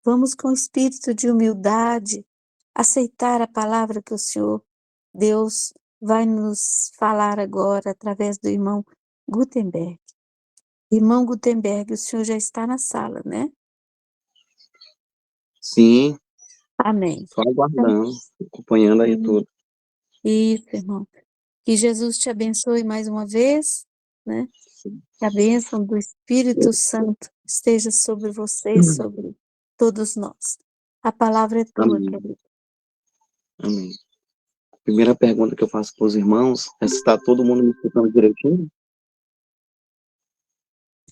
vamos com espírito de humildade aceitar a palavra que o Senhor, Deus, vai nos falar agora através do irmão Gutenberg. Irmão Gutenberg, o senhor já está na sala, né? Sim, Amém. só Então, aguardando, acompanhando aí tudo. isso, irmão. Que Jesus te abençoe mais uma vez, né? Que a bênção do Espírito Santo esteja sobre você e sobre todos nós. A palavra é tua, Amém, querido. amém. Primeira pergunta que eu faço para os irmãos é se está todo mundo me escutando direitinho?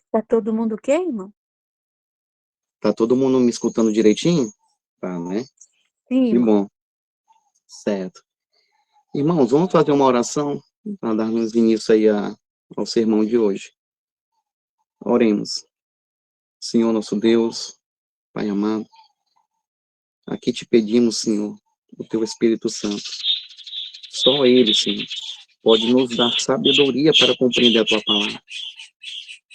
Está todo mundo o quê, irmão? Está todo mundo me escutando direitinho? Tá, né? Sim, Que irmão. bom, certo. Irmãos, vamos fazer uma oração para darmos início aí ao sermão de hoje. Oremos. Senhor nosso Deus, Pai amado, aqui te pedimos, Senhor, o teu Espírito Santo. Só Ele, Senhor, pode nos dar sabedoria para compreender a tua palavra.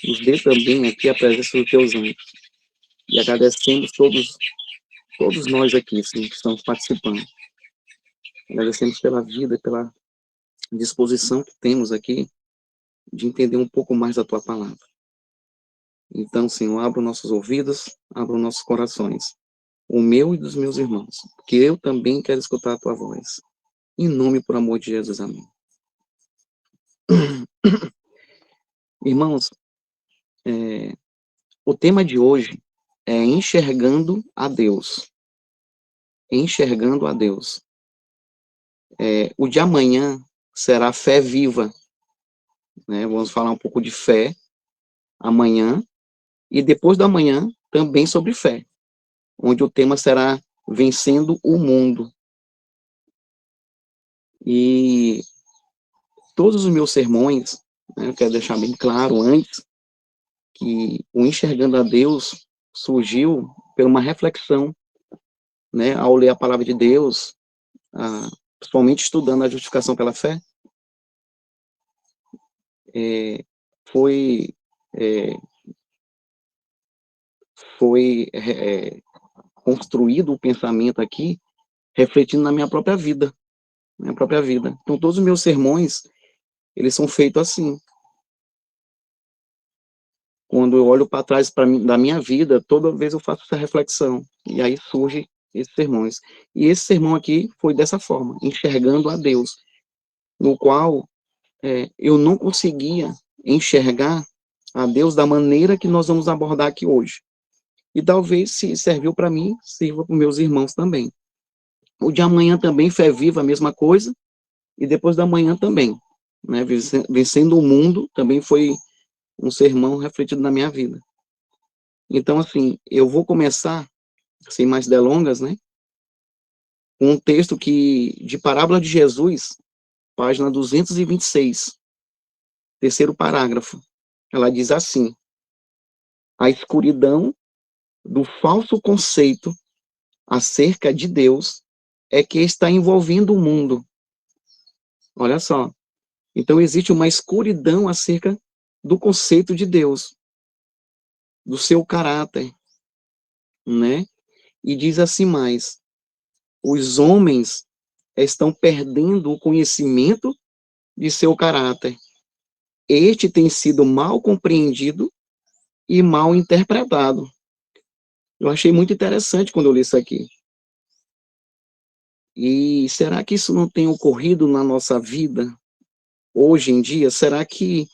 Nos dê também aqui a presença dos teus anjos. E agradecemos todos nós aqui, Senhor, que estamos participando. Agradecemos pela vida, pela disposição que temos aqui de entender um pouco mais da tua palavra. Então, Senhor, abra os nossos ouvidos, abra os nossos corações, o meu e dos meus irmãos, porque eu também quero escutar a tua voz. Em nome, por amor de Jesus, amém. Irmãos, o tema de hoje é enxergando a Deus. Enxergando a Deus. O de amanhã será fé viva, né? Vamos falar um pouco de fé amanhã, e depois da manhã também sobre fé, onde o tema será vencendo o mundo. E todos os meus sermões, né, eu quero deixar bem claro antes, que o enxergando a Deus surgiu por uma reflexão, né, ao ler a palavra de Deus, principalmente estudando a justificação pela fé, foi construído o pensamento aqui, refletindo na minha própria vida. Então, todos os meus sermões, eles são feitos assim. Quando eu olho para trás da minha vida, toda vez eu faço essa reflexão. E aí surgem esses sermões. E esse sermão aqui foi dessa forma, enxergando a Deus, no qual eu não conseguia enxergar a Deus da maneira que nós vamos abordar aqui hoje. E talvez, se serviu para mim, sirva para os meus irmãos também. O de amanhã também, fé viva, a mesma coisa, e depois da manhã também. Né? Vencendo o mundo também foi um sermão refletido na minha vida. Então, assim, eu vou começar, sem mais delongas, né, com um texto de Parábola de Jesus, página 226, terceiro parágrafo. Ela diz assim: a escuridão do falso conceito acerca de Deus é que está envolvendo o mundo. Olha só. Então, existe uma escuridão acerca do conceito de Deus, do seu caráter, né? E diz assim mais: os homens estão perdendo o conhecimento de seu caráter. Este tem sido mal compreendido e mal interpretado. Eu achei muito interessante quando eu li isso aqui. E será que isso não tem ocorrido na nossa vida hoje em dia? Será que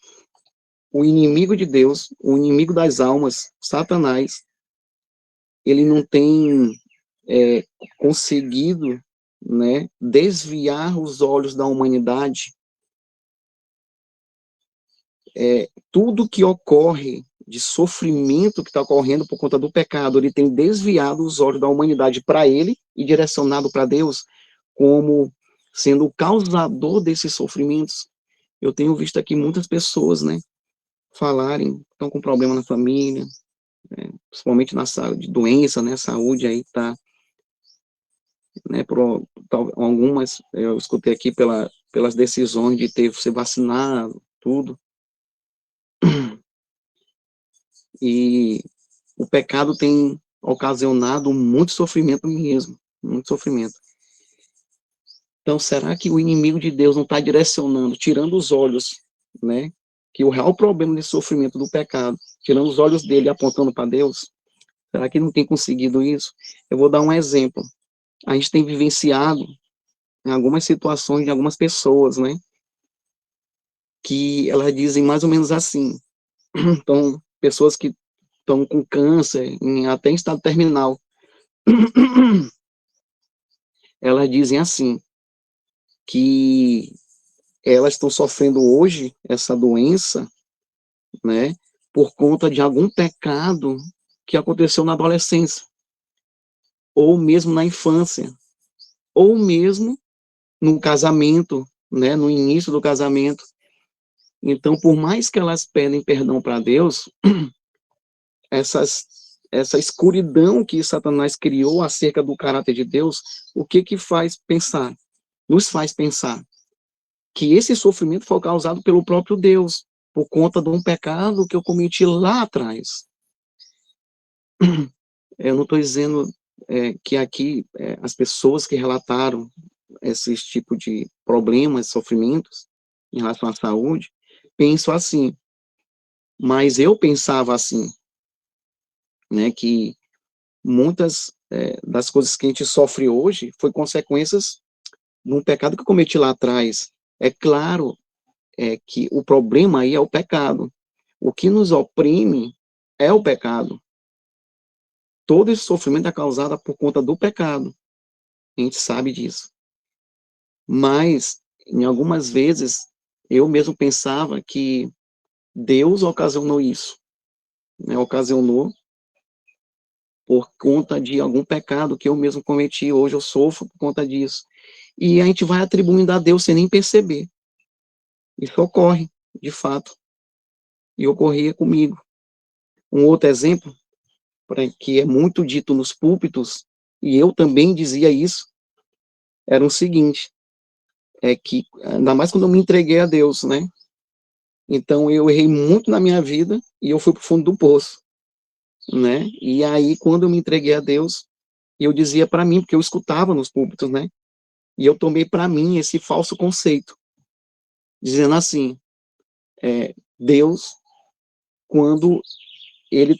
o inimigo de Deus, o inimigo das almas, Satanás, ele não tem conseguido, né, desviar os olhos da humanidade? Tudo que ocorre de sofrimento que está ocorrendo por conta do pecado, ele tem desviado os olhos da humanidade para ele e direcionado para Deus como sendo o causador desses sofrimentos. Eu tenho visto aqui muitas pessoas, né, falarem, estão com problema na família, principalmente na saúde, doença, né, saúde aí tá, né, algumas, eu escutei aqui pelas decisões de ter ser vacinado, tudo, e o pecado tem ocasionado muito sofrimento mesmo, muito sofrimento. Então, será que o inimigo de Deus não está direcionando, tirando os olhos, né? Que o real problema desse sofrimento do pecado, tirando os olhos dele e apontando para Deus? Será que ele não tem conseguido isso? Eu vou dar um exemplo. A gente tem vivenciado em algumas situações de algumas pessoas, né? Que elas dizem mais ou menos assim. Então, pessoas que estão com câncer, até em estado terminal, elas dizem assim, que elas estão sofrendo hoje essa doença, né, por conta de algum pecado que aconteceu na adolescência, ou mesmo na infância, ou mesmo no casamento, né, no início do casamento. Então, por mais que elas pedem perdão para Deus, essa escuridão que Satanás criou acerca do caráter de Deus, o que faz pensar? Nos faz pensar que esse sofrimento foi causado pelo próprio Deus, por conta de um pecado que eu cometi lá atrás. Eu não estou dizendo que aqui as pessoas que relataram esses tipos de problemas, sofrimentos em relação à saúde, pensam assim, mas eu pensava assim, né, que muitas das coisas que a gente sofre hoje foi consequências de um pecado que eu cometi lá atrás. É claro que o problema aí é o pecado. O que nos oprime é o pecado. Todo esse sofrimento é causado por conta do pecado. A gente sabe disso. Mas, em algumas vezes, eu mesmo pensava que Deus ocasionou isso. Né? Ocasionou por conta de algum pecado que eu mesmo cometi. Hoje eu sofro por conta disso. E a gente vai atribuindo a Deus sem nem perceber. Isso ocorre, de fato. E ocorria comigo. Um outro exemplo, que é muito dito nos púlpitos, e eu também dizia isso, era o seguinte, que, ainda mais quando eu me entreguei a Deus, né? Então, eu errei muito na minha vida, e eu fui pro fundo do poço, né? E aí, quando eu me entreguei a Deus, eu dizia para mim, porque eu escutava nos púlpitos, né? E eu tomei para mim esse falso conceito, dizendo assim, Deus, quando ele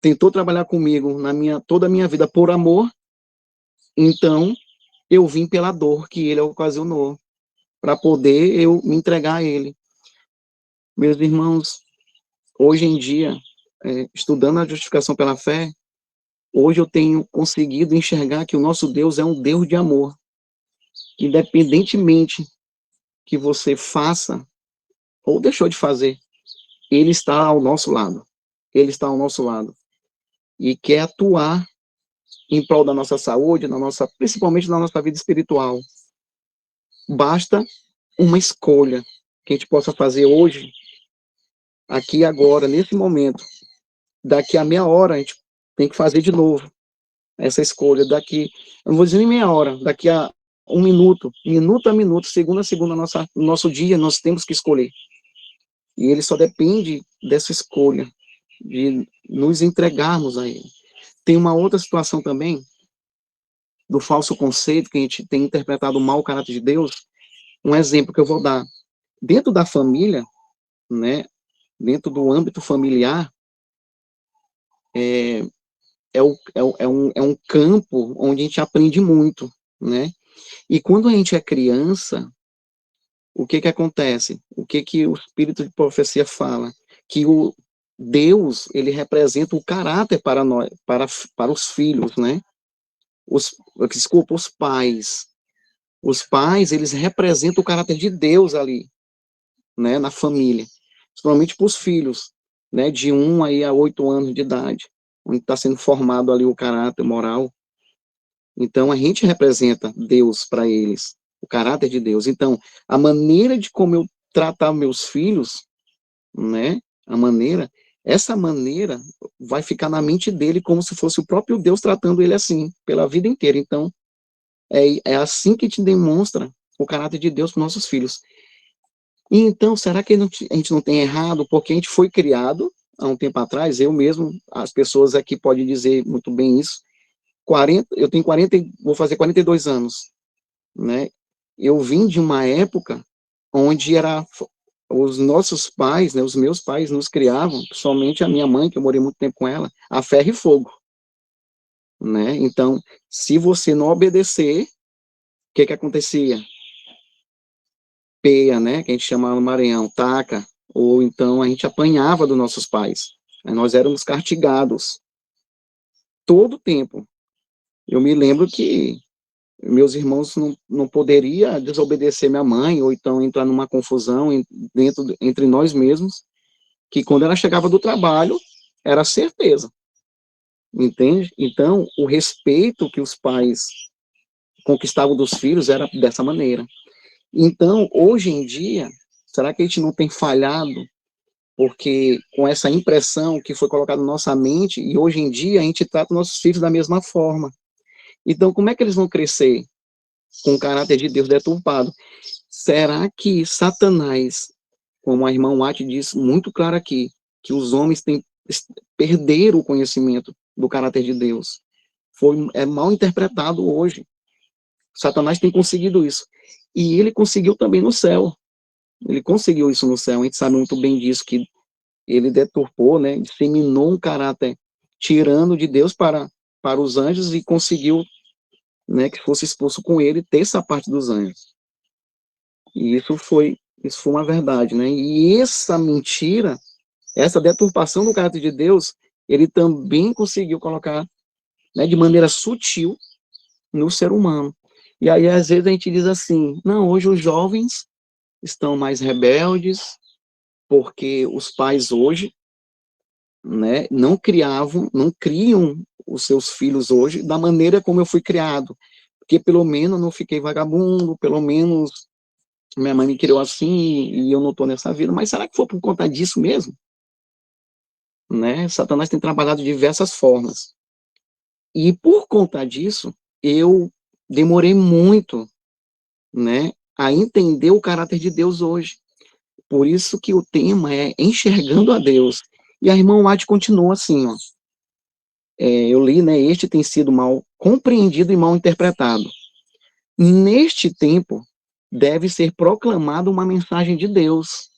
tentou trabalhar comigo toda a minha vida por amor, então eu vim pela dor que ele ocasionou, para poder eu me entregar a ele. Meus irmãos, hoje em dia, estudando a justificação pela fé, hoje eu tenho conseguido enxergar que o nosso Deus é um Deus de amor, que independentemente que você faça ou deixou de fazer, ele está ao nosso lado. Ele está ao nosso lado. E quer atuar em prol da nossa saúde, principalmente na nossa vida espiritual. Basta uma escolha que a gente possa fazer hoje, aqui agora, nesse momento. Daqui a meia hora a gente tem que fazer de novo essa escolha. Eu não vou dizer nem meia hora, daqui a um minuto a minuto, segundo a segundo, no nosso dia, nós temos que escolher. E ele só depende dessa escolha, de nos entregarmos a ele. Tem uma outra situação também, do falso conceito, que a gente tem interpretado mal o caráter de Deus. Um exemplo que eu vou dar. Dentro da família, né, dentro do âmbito familiar, é um campo onde a gente aprende muito, né? E quando a gente é criança, o que acontece? O que o espírito de profecia fala? Que o Deus, ele representa o caráter para nós, para os filhos, né? Desculpa, os pais. Os pais, eles representam o caráter de Deus ali, né, na família. Principalmente para os filhos, né, de 1 aí a 8 anos de idade, onde está sendo formado ali o caráter moral. Então, a gente representa Deus para eles, o caráter de Deus. Então, a maneira de como eu tratar meus filhos, né, essa maneira vai ficar na mente dele como se fosse o próprio Deus tratando ele assim, pela vida inteira. Então, é assim que te demonstra o caráter de Deus para nossos filhos. E então, será que a gente não tem errado porque a gente foi criado há um tempo atrás, eu mesmo, as pessoas aqui podem dizer muito bem isso, eu tenho 40, vou fazer 42 anos, né? Eu vim de uma época onde os nossos pais, né, os meus pais nos criavam, somente a minha mãe, que eu morei muito tempo com ela, a ferro e fogo, né? Então, se você não obedecer, o que que acontecia? Peia, né, que a gente chamava no Maranhão, taca, ou então a gente apanhava dos nossos pais. Nós éramos castigados todo o tempo. Eu me lembro que meus irmãos não poderiam desobedecer minha mãe, ou então entrar numa confusão entre nós mesmos, que quando ela chegava do trabalho, era certeza, entende? Então, o respeito que os pais conquistavam dos filhos era dessa maneira. Então, hoje em dia, será que a gente não tem falhado? Porque com essa impressão que foi colocada na nossa mente, e hoje em dia a gente trata nossos filhos da mesma forma. Então, como é que eles vão crescer com o caráter de Deus deturpado? Será que Satanás, como a irmã Watt disse muito claro aqui, que os homens perderam o conhecimento do caráter de Deus? É mal interpretado hoje. Satanás tem conseguido isso. E ele conseguiu também no céu. Ele conseguiu isso no céu. A gente sabe muito bem disso, que ele deturpou, né, disseminou um caráter tirano de Deus para os anjos e conseguiu, né, que fosse expulso com ele ter essa parte dos anjos. E isso foi uma verdade, né? E essa mentira, essa deturpação do caráter de Deus, ele também conseguiu colocar, né, de maneira sutil no ser humano. E aí, às vezes, a gente diz assim, não, hoje os jovens estão mais rebeldes, porque os pais hoje, né, não criam os seus filhos hoje da maneira como eu fui criado, porque pelo menos não fiquei vagabundo, pelo menos minha mãe me criou assim e eu não estou nessa vida. Mas será que foi por conta disso mesmo? Né? Satanás tem trabalhado de diversas formas. E por conta disso, eu demorei muito, né, a entender o caráter de Deus hoje. Por isso que o tema é enxergando a Deus. E a irmã Watt continua assim, ó. Eu li, né, este tem sido mal compreendido e mal interpretado. Neste tempo, deve ser proclamada uma mensagem de Deus.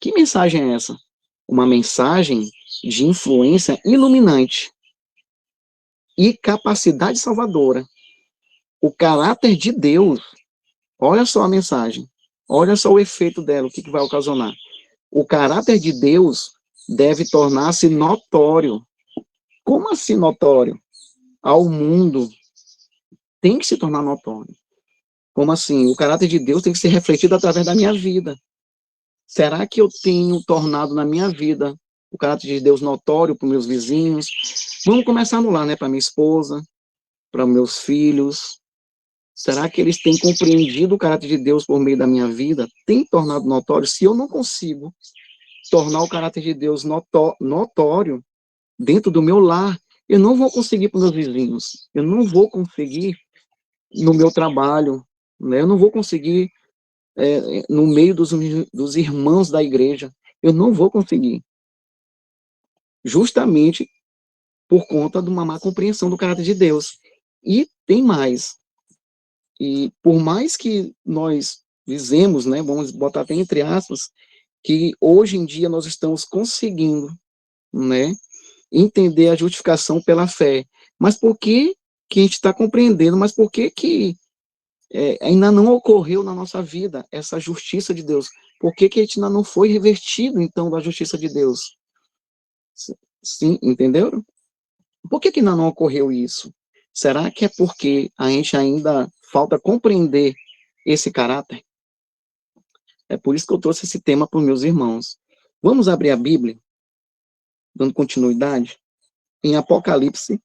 Que mensagem é essa? Uma mensagem de influência iluminante e capacidade salvadora. O caráter de Deus, olha só a mensagem, olha só o efeito dela, o que vai ocasionar. O caráter de Deus deve tornar-se notório. Como assim notório? Ao mundo. Tem que se tornar notório. Como assim? O caráter de Deus tem que ser refletido através da minha vida. Será que eu tenho tornado na minha vida o caráter de Deus notório para os meus vizinhos? Vamos começar no lar, né? Para minha esposa, para meus filhos. Será que eles têm compreendido o caráter de Deus por meio da minha vida? Tem tornado notório? Se eu não consigo tornar o caráter de Deus notório dentro do meu lar, eu não vou conseguir para os meus vizinhos. Eu não vou conseguir no meu trabalho, né? Eu não vou conseguir no meio dos irmãos da igreja. Eu não vou conseguir. Justamente por conta de uma má compreensão do caráter de Deus. E tem mais. E por mais que nós dizemos, né, vamos botar até entre aspas, que hoje em dia nós estamos conseguindo, né, entender a justificação pela fé. Mas por que a gente está compreendendo? Mas por que ainda não ocorreu na nossa vida essa justiça de Deus? Por que a gente ainda não foi revestido, então, da justiça de Deus? Sim, entenderam? Por que ainda não ocorreu isso? Será que é porque a gente ainda falta compreender esse caráter? É por isso que eu trouxe esse tema para os meus irmãos. Vamos abrir a Bíblia, dando continuidade, em Apocalipse.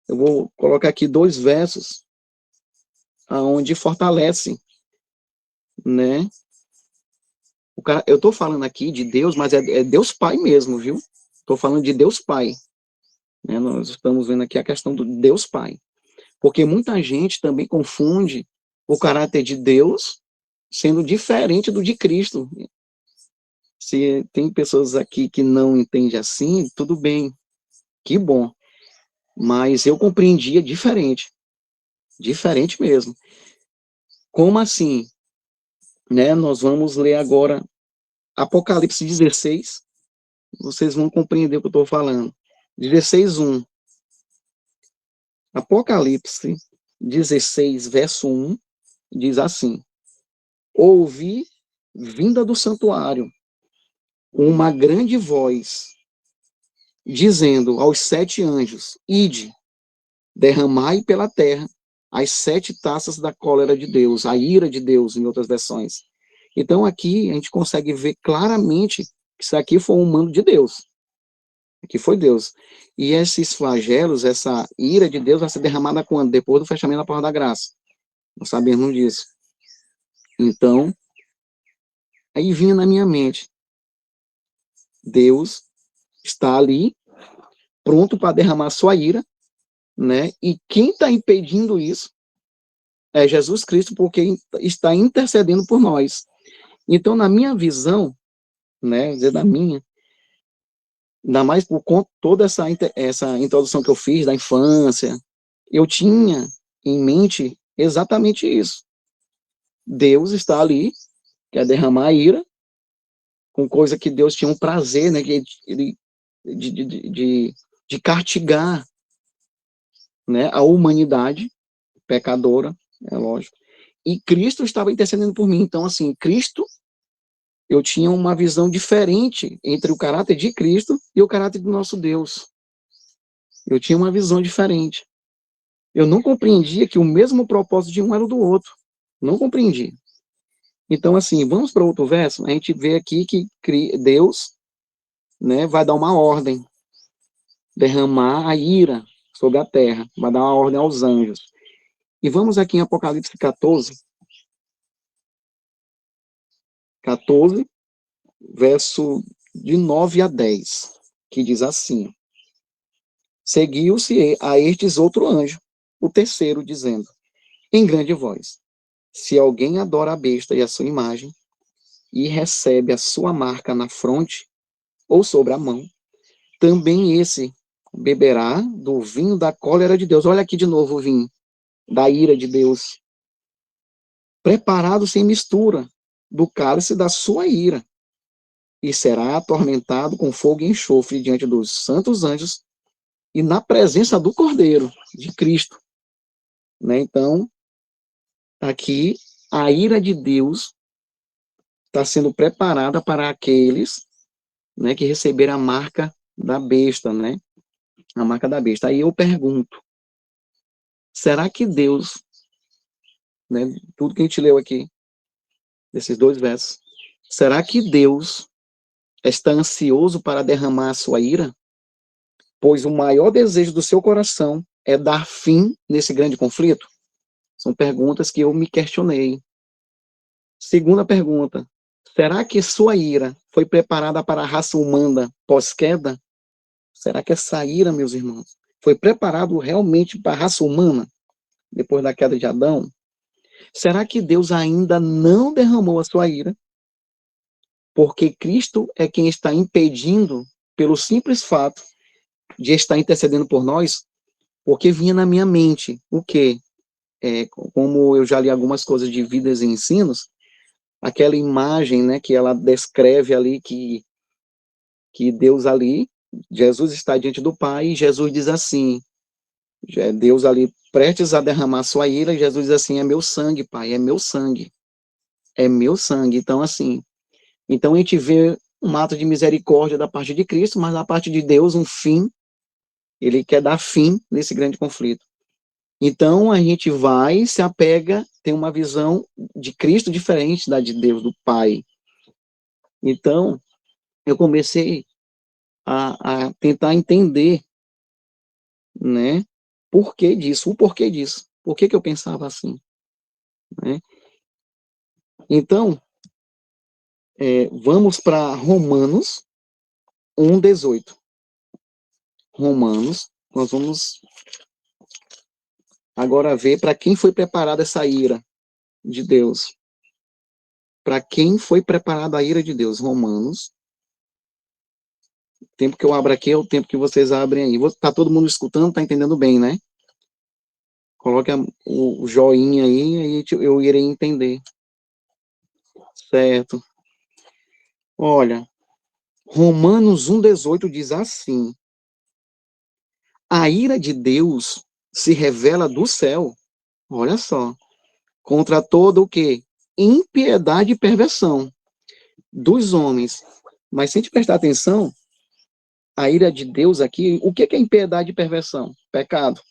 Eu vou colocar aqui 2 versos onde fortalece, né? Eu estou falando aqui de Deus, mas é Deus Pai mesmo, viu? Estou falando de Deus Pai. Né? Nós estamos vendo aqui a questão do Deus Pai. Porque muita gente também confunde o caráter de Deus sendo diferente do de Cristo. Se tem pessoas aqui que não entendem assim, tudo bem, que bom. Mas eu compreendia diferente, diferente mesmo. Como assim? Né? Nós vamos ler agora Apocalipse 16, vocês vão compreender o que eu estou falando. 16:1. Apocalipse 16, verso 1, diz assim: ouvi, vinda do santuário, uma grande voz, dizendo aos 7 anjos: ide, derramai pela terra as 7 taças da cólera de Deus, a ira de Deus, em outras versões. Então aqui a gente consegue ver claramente que isso aqui foi um mando de Deus. Aqui foi Deus. E esses flagelos, essa ira de Deus vai ser derramada quando? Depois do fechamento da porta da graça. Nós sabemos disso. Então, aí vinha na minha mente, Deus está ali, pronto para derramar sua ira, né? E quem está impedindo isso é Jesus Cristo, porque está intercedendo por nós. Então, na minha visão, né, dizer da minha, ainda mais por conta toda essa introdução que eu fiz da infância, eu tinha em mente exatamente isso. Deus está ali, quer derramar a ira, com coisa que Deus tinha um prazer, né, de, de castigar, né, a humanidade pecadora, é lógico. E Cristo estava intercedendo por mim. Então, assim, Cristo, eu tinha uma visão diferente entre o caráter de Cristo e o caráter do nosso Deus. Eu tinha uma visão diferente. Eu não compreendia que o mesmo propósito de um era o do outro. Não compreendia. Então, assim, vamos para outro verso. A gente vê aqui que Deus, né, vai dar uma ordem, derramar a ira sobre a terra, vai dar uma ordem aos anjos. E vamos aqui em Apocalipse 14, verso de 9 a 10, que diz assim: seguiu-se a estes outro anjo, o terceiro, dizendo, em grande voz: se alguém adora a besta e a sua imagem, e recebe a sua marca na fronte ou sobre a mão, também esse beberá do vinho da cólera de Deus. Olha aqui de novo o vinho da ira de Deus, preparado sem mistura, do cálice da sua ira, e será atormentado com fogo e enxofre diante dos santos anjos e na presença do Cordeiro, de Cristo. Né? Então, aqui, a ira de Deus está sendo preparada para aqueles, né, que receberam a marca da besta, né? A marca da besta. Aí eu pergunto, será que Deus, né, tudo que a gente leu aqui, desses 2 versos, será que Deus está ansioso para derramar a sua ira? Pois o maior desejo do seu coração é dar fim nesse grande conflito? São perguntas que eu me questionei. Segunda pergunta, será que sua ira foi preparada para a raça humana pós-queda? Será que essa ira, meus irmãos, foi preparado realmente para a raça humana, depois da queda de Adão? Será que Deus ainda não derramou a sua ira? Porque Cristo é quem está impedindo, pelo simples fato de estar intercedendo por nós, porque vinha na minha mente o quê? Como eu já li algumas coisas de Vidas e Ensinos, aquela imagem, né, que ela descreve ali que Deus ali, Jesus está diante do Pai, e Jesus diz assim, Deus ali prestes a derramar sua ira, e Jesus diz assim, é meu sangue, Pai, é meu sangue, é meu sangue. Então, assim, então a gente vê um ato de misericórdia da parte de Cristo, mas da parte de Deus um fim, ele quer dar fim nesse grande conflito. Então a gente vai, se apega, tem uma visão de Cristo diferente da de Deus, do Pai. Então, eu comecei a tentar entender, né, por que disso, o porquê disso, por que eu pensava assim, né? Então, vamos para Romanos 1:18. Romanos, nós vamos agora ver para quem foi preparada essa ira de Deus. para quem foi preparada a ira de Deus. Romanos. O tempo que eu abro aqui é o tempo que vocês abrem aí. Tá todo mundo escutando, tá entendendo bem, né? Coloque o joinha aí eu irei entender. Certo. Olha, Romanos 1,18 diz assim: a ira de Deus se revela do céu, olha só, contra todo o quê? Impiedade e perversão dos homens. Mas se a gente prestar atenção, a ira de Deus aqui, o que é impiedade e perversão? Pecado.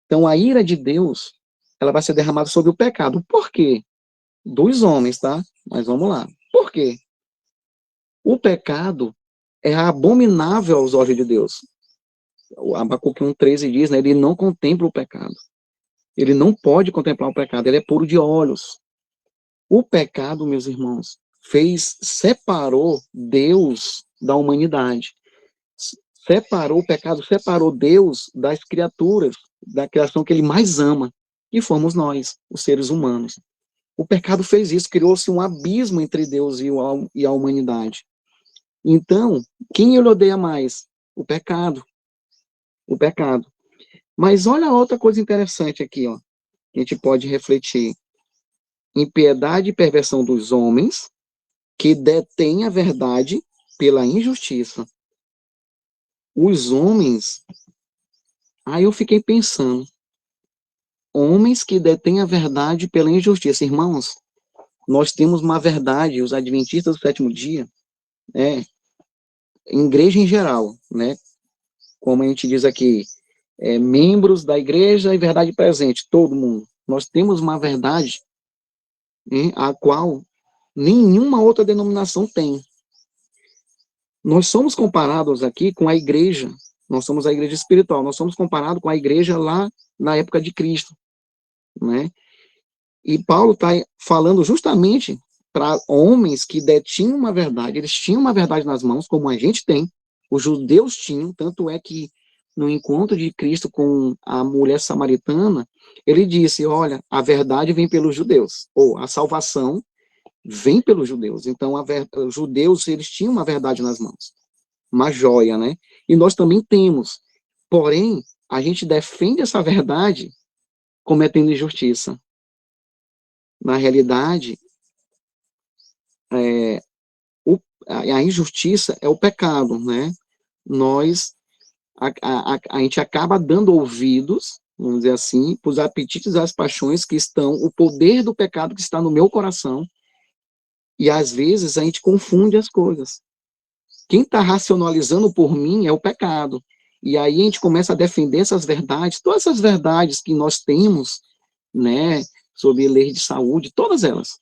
Então, a ira de Deus, ela vai ser derramada sobre o pecado. Por quê? Dos homens, tá? Mas vamos lá. Por quê? O pecado é abominável aos olhos de Deus. O Abacuque 1,13 diz, né? Ele não contempla o pecado. Ele não pode contemplar o pecado. Ele é puro de olhos. O pecado, meus irmãos, separou Deus da humanidade. O pecado separou Deus das criaturas, da criação que ele mais ama, que fomos nós, os seres humanos. O pecado fez isso, criou-se um abismo entre Deus e a humanidade. Então, quem ele odeia mais? O pecado. O pecado. Mas olha outra coisa interessante aqui, ó, que a gente pode refletir. Impiedade e perversão dos homens que detêm a verdade pela injustiça. Os homens, aí eu fiquei pensando, homens que detêm a verdade pela injustiça. Irmãos, nós temos uma verdade, os adventistas do sétimo dia, em igreja em geral, né? Como a gente diz aqui, membros da igreja e verdade presente, todo mundo. Nós temos uma verdade a qual nenhuma outra denominação tem. Nós somos comparados aqui com a igreja, nós somos a igreja espiritual, nós somos comparados com a igreja lá na época de Cristo, né? E Paulo está falando justamente para homens que detinham uma verdade, eles tinham uma verdade nas mãos, como a gente tem, os judeus tinham, tanto é que no encontro de Cristo com a mulher samaritana, ele disse, olha, a verdade vem pelos judeus, ou a salvação vem pelos judeus. Então, os judeus, eles tinham uma verdade nas mãos, uma joia, né? E nós também temos. Porém, a gente defende essa verdade cometendo injustiça. Na realidade, a injustiça é o pecado, né? A gente acaba dando ouvidos, vamos dizer assim, para os apetites e as paixões que estão, o poder do pecado que está no meu coração, e às vezes a gente confunde as coisas. Quem está racionalizando por mim é o pecado. E aí a gente começa a defender essas verdades, todas essas verdades que nós temos, né, sobre lei de saúde, todas elas,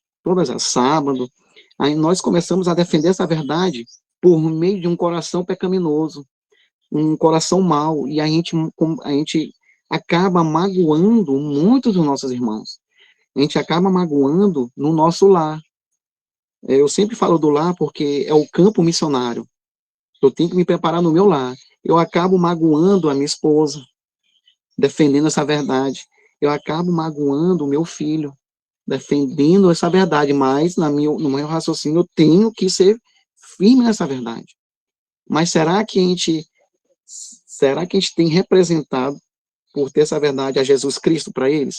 sábado, aí nós começamos a defender essa verdade por meio de um coração pecaminoso, um coração mau, e a gente acaba magoando muitos dos nossos irmãos. A gente acaba magoando no nosso lar. Eu sempre falo do lar porque é o campo missionário. Eu tenho que me preparar no meu lar. Eu acabo magoando a minha esposa, defendendo essa verdade. Eu acabo magoando o meu filho, defendendo essa verdade, mas no meu raciocínio eu tenho que ser firme nessa verdade. Mas será que a gente tem representado, por ter essa verdade, a Jesus Cristo para eles?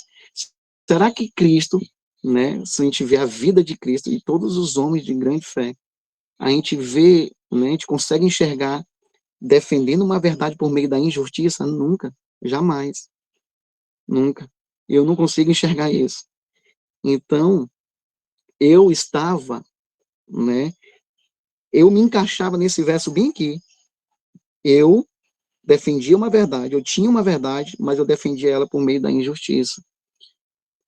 Será que Cristo, né, se a gente vê a vida de Cristo e todos os homens de grande fé, a gente vê, né, a gente consegue enxergar defendendo uma verdade por meio da injustiça? Nunca, jamais, nunca. Eu não consigo enxergar isso. Então, eu estava, né, eu me encaixava nesse verso bem aqui. Eu defendia uma verdade, eu tinha uma verdade, mas eu defendia ela por meio da injustiça,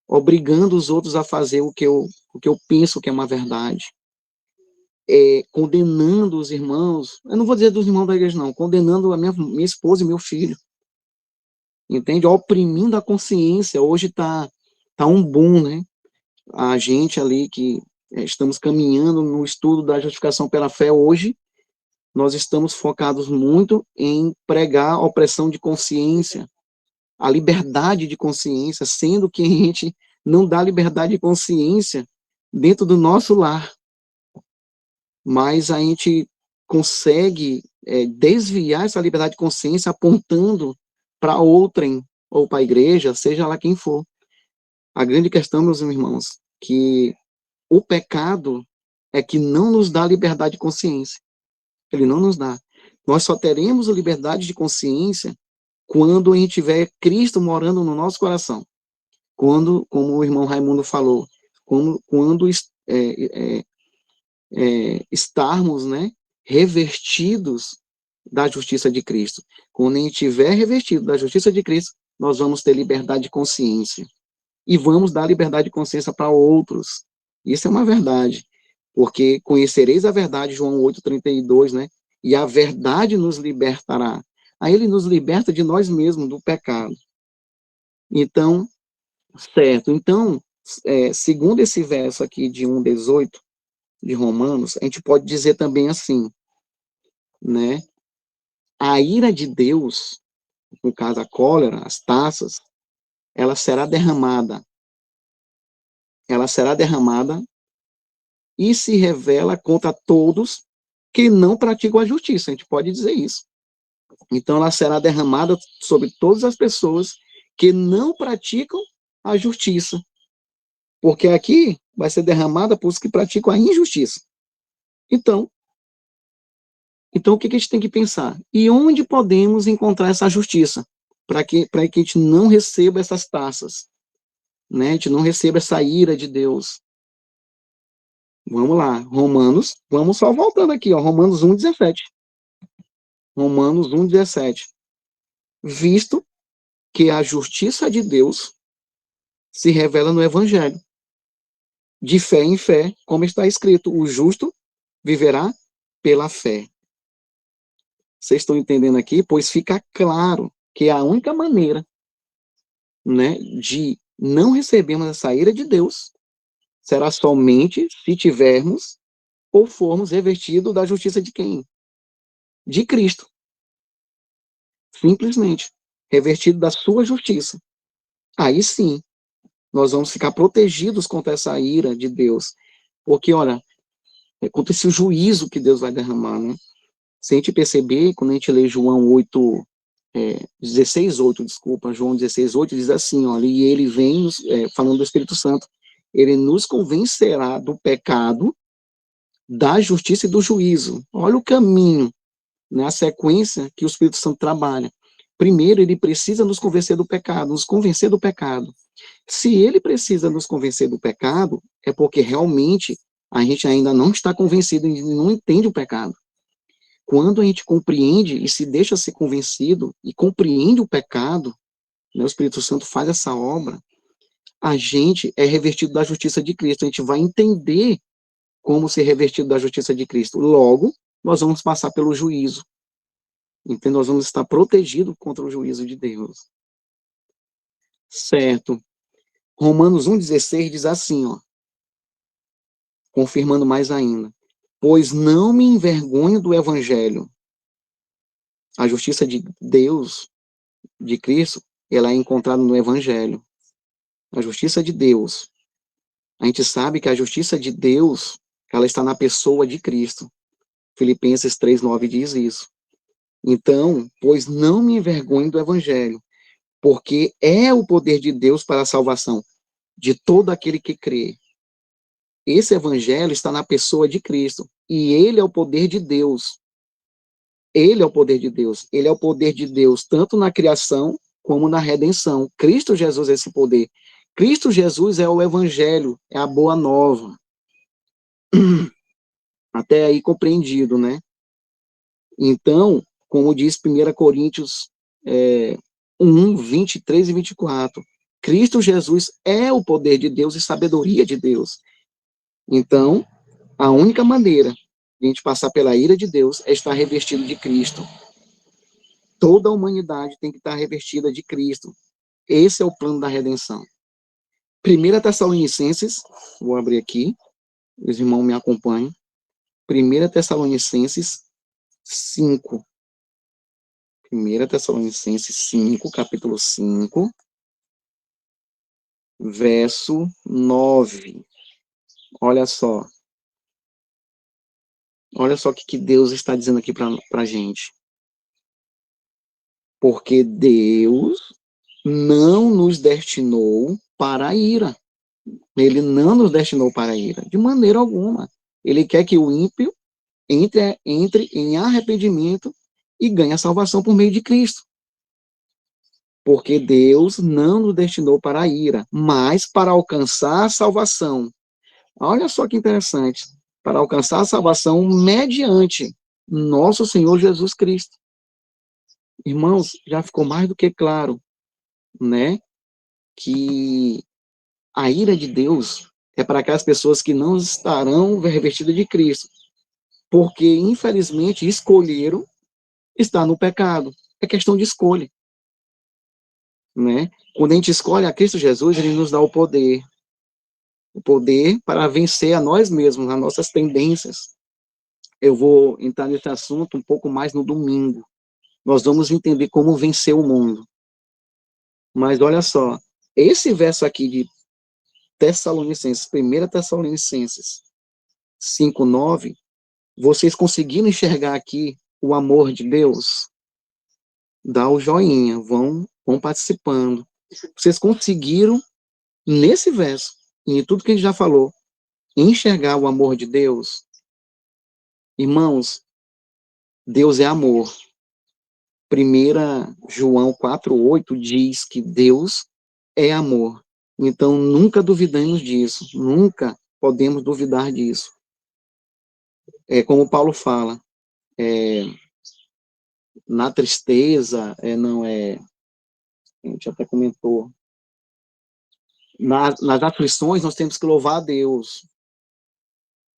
obrigando os outros a fazer o que eu penso que é uma verdade, condenando os irmãos, eu não vou dizer dos irmãos da igreja não, condenando a minha esposa e meu filho, entende? Oprimindo a consciência. Hoje tá um boom, né? A gente ali que estamos caminhando no estudo da justificação pela fé hoje, nós estamos focados muito em pregar a opressão de consciência, a liberdade de consciência, sendo que a gente não dá liberdade de consciência dentro do nosso lar, mas a gente consegue desviar essa liberdade de consciência apontando para outrem, ou para a igreja, seja lá quem for. A grande questão, meus irmãos, que o pecado é que não nos dá liberdade de consciência. Ele não nos dá. Nós só teremos a liberdade de consciência quando a gente tiver Cristo morando no nosso coração. Quando, como o irmão Raimundo falou, quando estarmos, né, revestidos da justiça de Cristo. Quando a gente estiver revestido da justiça de Cristo, nós vamos ter liberdade de consciência. E vamos dar liberdade de consciência para outros. Isso é uma verdade. Porque conhecereis a verdade, João 8,32, né? E a verdade nos libertará. Aí ele nos liberta de nós mesmos, do pecado. Então, certo. Então, segundo esse verso aqui de 1,18, de Romanos, a gente pode dizer também assim, né? A ira de Deus, no caso a cólera, as taças, ela será derramada. Ela será derramada e se revela contra todos que não praticam a justiça. A gente pode dizer isso. Então, ela será derramada sobre todas as pessoas que não praticam a justiça. Porque aqui vai ser derramada por os que praticam a injustiça. Então, o que a gente tem que pensar? E onde podemos encontrar essa justiça? Para que a gente não receba essas taças, né? A gente não receba essa ira de Deus. Vamos lá, Romanos, vamos só voltando aqui, ó, Romanos 1,17. Romanos 1,17. Visto que a justiça de Deus se revela no Evangelho, de fé em fé, como está escrito, o justo viverá pela fé. Vocês estão entendendo aqui? Pois fica claro que a única maneira, né, de não recebermos essa ira de Deus será somente se tivermos ou formos revestidos da justiça de quem? De Cristo. Simplesmente. Revestido da sua justiça. Aí sim, nós vamos ficar protegidos contra essa ira de Deus. Porque, olha, contra esse juízo que Deus vai derramar, né? Se a gente perceber, quando a gente lê João 8, 16:8, desculpa, João 16:8 diz assim, olha, e ele vem, falando do Espírito Santo, ele nos convencerá do pecado, da justiça e do juízo. Olha o caminho, né, a sequência que o Espírito Santo trabalha. Primeiro, ele precisa nos convencer do pecado, nos convencer do pecado. Se ele precisa nos convencer do pecado, é porque realmente a gente ainda não está convencido e não entende o pecado. Quando a gente compreende e se deixa ser convencido e compreende o pecado, né, o Espírito Santo faz essa obra, a gente é revestido da justiça de Cristo. A gente vai entender como ser revestido da justiça de Cristo. Logo, nós vamos passar pelo juízo. Então, nós vamos estar protegidos contra o juízo de Deus. Certo. Romanos 1,16 diz assim, ó, confirmando mais ainda. Pois não me envergonho do evangelho. A justiça de Deus, de Cristo, ela é encontrada no evangelho. A justiça de Deus. A gente sabe que a justiça de Deus, ela está na pessoa de Cristo. Filipenses 3:9 diz isso. Então, pois não me envergonho do evangelho, porque é o poder de Deus para a salvação de todo aquele que crê. Esse evangelho está na pessoa de Cristo, e ele é o poder de Deus. Ele é o poder de Deus. Ele é o poder de Deus tanto na criação como na redenção. Cristo Jesus é esse poder. Cristo Jesus é o evangelho, é a boa nova. Até aí compreendido, né? Então, como diz 1 Coríntios 1, 23 e 24, Cristo Jesus é o poder de Deus e sabedoria de Deus. Então, a única maneira de a gente passar pela ira de Deus é estar revestido de Cristo. Toda a humanidade tem que estar revestida de Cristo. Esse é o plano da redenção. 1 Tessalonicenses, vou abrir aqui, os irmãos me acompanham. 1 Tessalonicenses 5. 1 Tessalonicenses 5, capítulo 5, verso 9. Olha só. Olha só o que Deus está dizendo aqui para a gente. Porque Deus não nos destinou para a ira. Ele não nos destinou para a ira, de maneira alguma. Ele quer que o ímpio entre em arrependimento e ganhe a salvação por meio de Cristo. Porque Deus não nos destinou para a ira, mas para alcançar a salvação. Olha só que interessante. Para alcançar a salvação mediante nosso Senhor Jesus Cristo. Irmãos, já ficou mais do que claro, né, que a ira de Deus é para aquelas pessoas que não estarão revestidas de Cristo, porque, infelizmente, escolheram estar no pecado. É questão de escolha, né? Quando a gente escolhe a Cristo Jesus, ele nos dá o poder para vencer a nós mesmos, as nossas tendências. Eu vou entrar nesse assunto um pouco mais no domingo. Nós vamos entender como vencer o mundo. Mas olha só, esse verso aqui de Tessalonicenses, 1 Tessalonicenses 5:9, vocês conseguiram enxergar aqui o amor de Deus? Dá o joinha, vão participando. Vocês conseguiram, nesse verso, e em tudo que a gente já falou, enxergar o amor de Deus? Irmãos, Deus é amor. 1 João 4:8 diz que Deus é amor. Então, nunca duvidemos disso, nunca podemos duvidar disso. É como Paulo fala, na tristeza, a gente até comentou, nas aflições nós temos que louvar a Deus.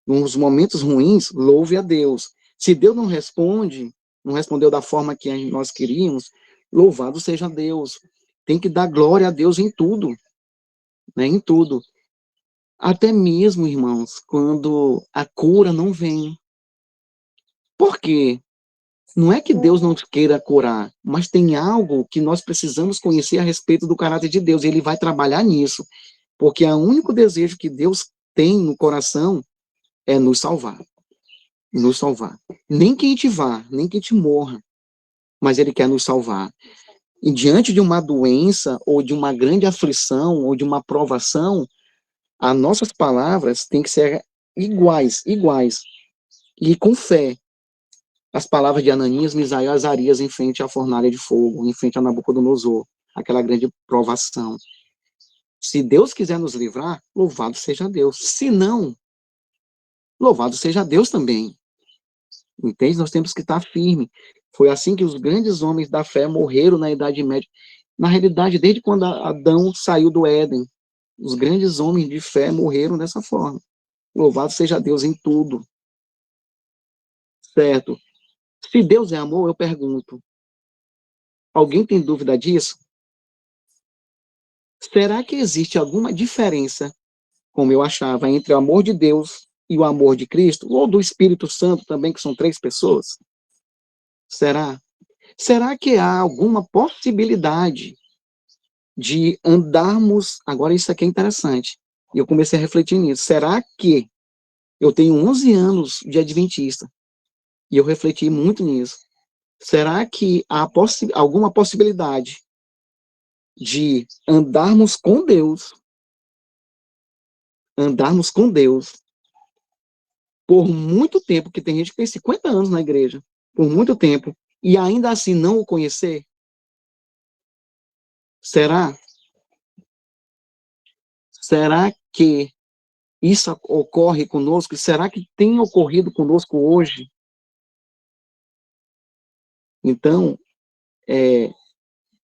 Nos momentos ruins, louve a Deus. Se Deus não responde, não respondeu da forma que nós queríamos, louvado seja Deus. Tem que dar glória a Deus em tudo, né? Em tudo. Até mesmo, irmãos, quando a cura não vem. Por quê? Não é que Deus não queira curar, mas tem algo que nós precisamos conhecer a respeito do caráter de Deus, e ele vai trabalhar nisso, porque o único desejo que Deus tem no coração é nos salvar, nos salvar. Nem que a gente vá, nem que a gente morra, mas ele quer nos salvar. E diante de uma doença, ou de uma grande aflição, ou de uma provação, as nossas palavras têm que ser iguais, e com fé. As palavras de Ananias, Misael e Azarias em frente à fornalha de fogo, em frente a Nabucodonosor, aquela grande provação. Se Deus quiser nos livrar, louvado seja Deus. Se não, louvado seja Deus também. Entende? Nós temos que estar firme. Foi assim que os grandes homens da fé morreram na Idade Média. Na realidade, desde quando Adão saiu do Éden, os grandes homens de fé morreram dessa forma. Louvado seja Deus em tudo. Certo? Se Deus é amor, eu pergunto, alguém tem dúvida disso? Será que existe alguma diferença, como eu achava, entre o amor de Deus e o amor de Cristo? Ou do Espírito Santo também, que são 3 pessoas? Será? Será que há alguma possibilidade de andarmos... Agora, isso aqui é interessante. E eu comecei a refletir nisso. Será que eu tenho 11 anos de adventista? E eu refleti muito nisso. Será que há alguma possibilidade de andarmos com Deus por muito tempo, que tem gente que tem 50 anos na igreja, por muito tempo, e ainda assim não o conhecer? Será? Será que isso ocorre conosco? Será que tem ocorrido conosco hoje? Então,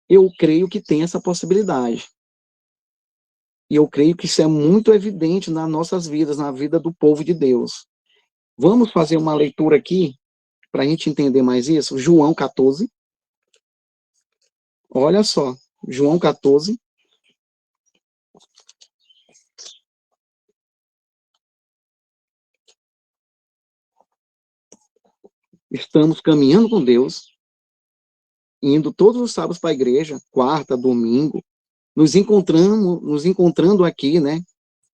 eu creio que tem essa possibilidade. E eu creio que isso é muito evidente nas nossas vidas, na vida do povo de Deus. Vamos fazer uma leitura aqui, para a gente entender mais isso? João 14. Olha só, João 14. Estamos caminhando com Deus, indo todos os sábados para a igreja, quarta, domingo, nos encontrando aqui, né,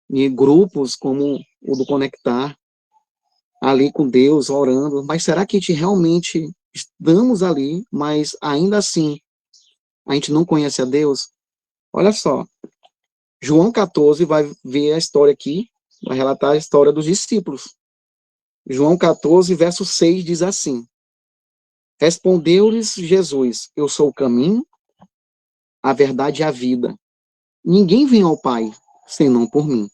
em grupos como o do conectar ali com Deus, orando, mas será que a gente realmente estamos ali, mas ainda assim a gente não conhece a Deus? Olha só, João 14 vai ver a história aqui, vai relatar a história dos discípulos. João 14, verso 6 diz assim: Respondeu-lhes Jesus: Eu sou o caminho, a verdade e a vida. Ninguém vem ao Pai senão por mim.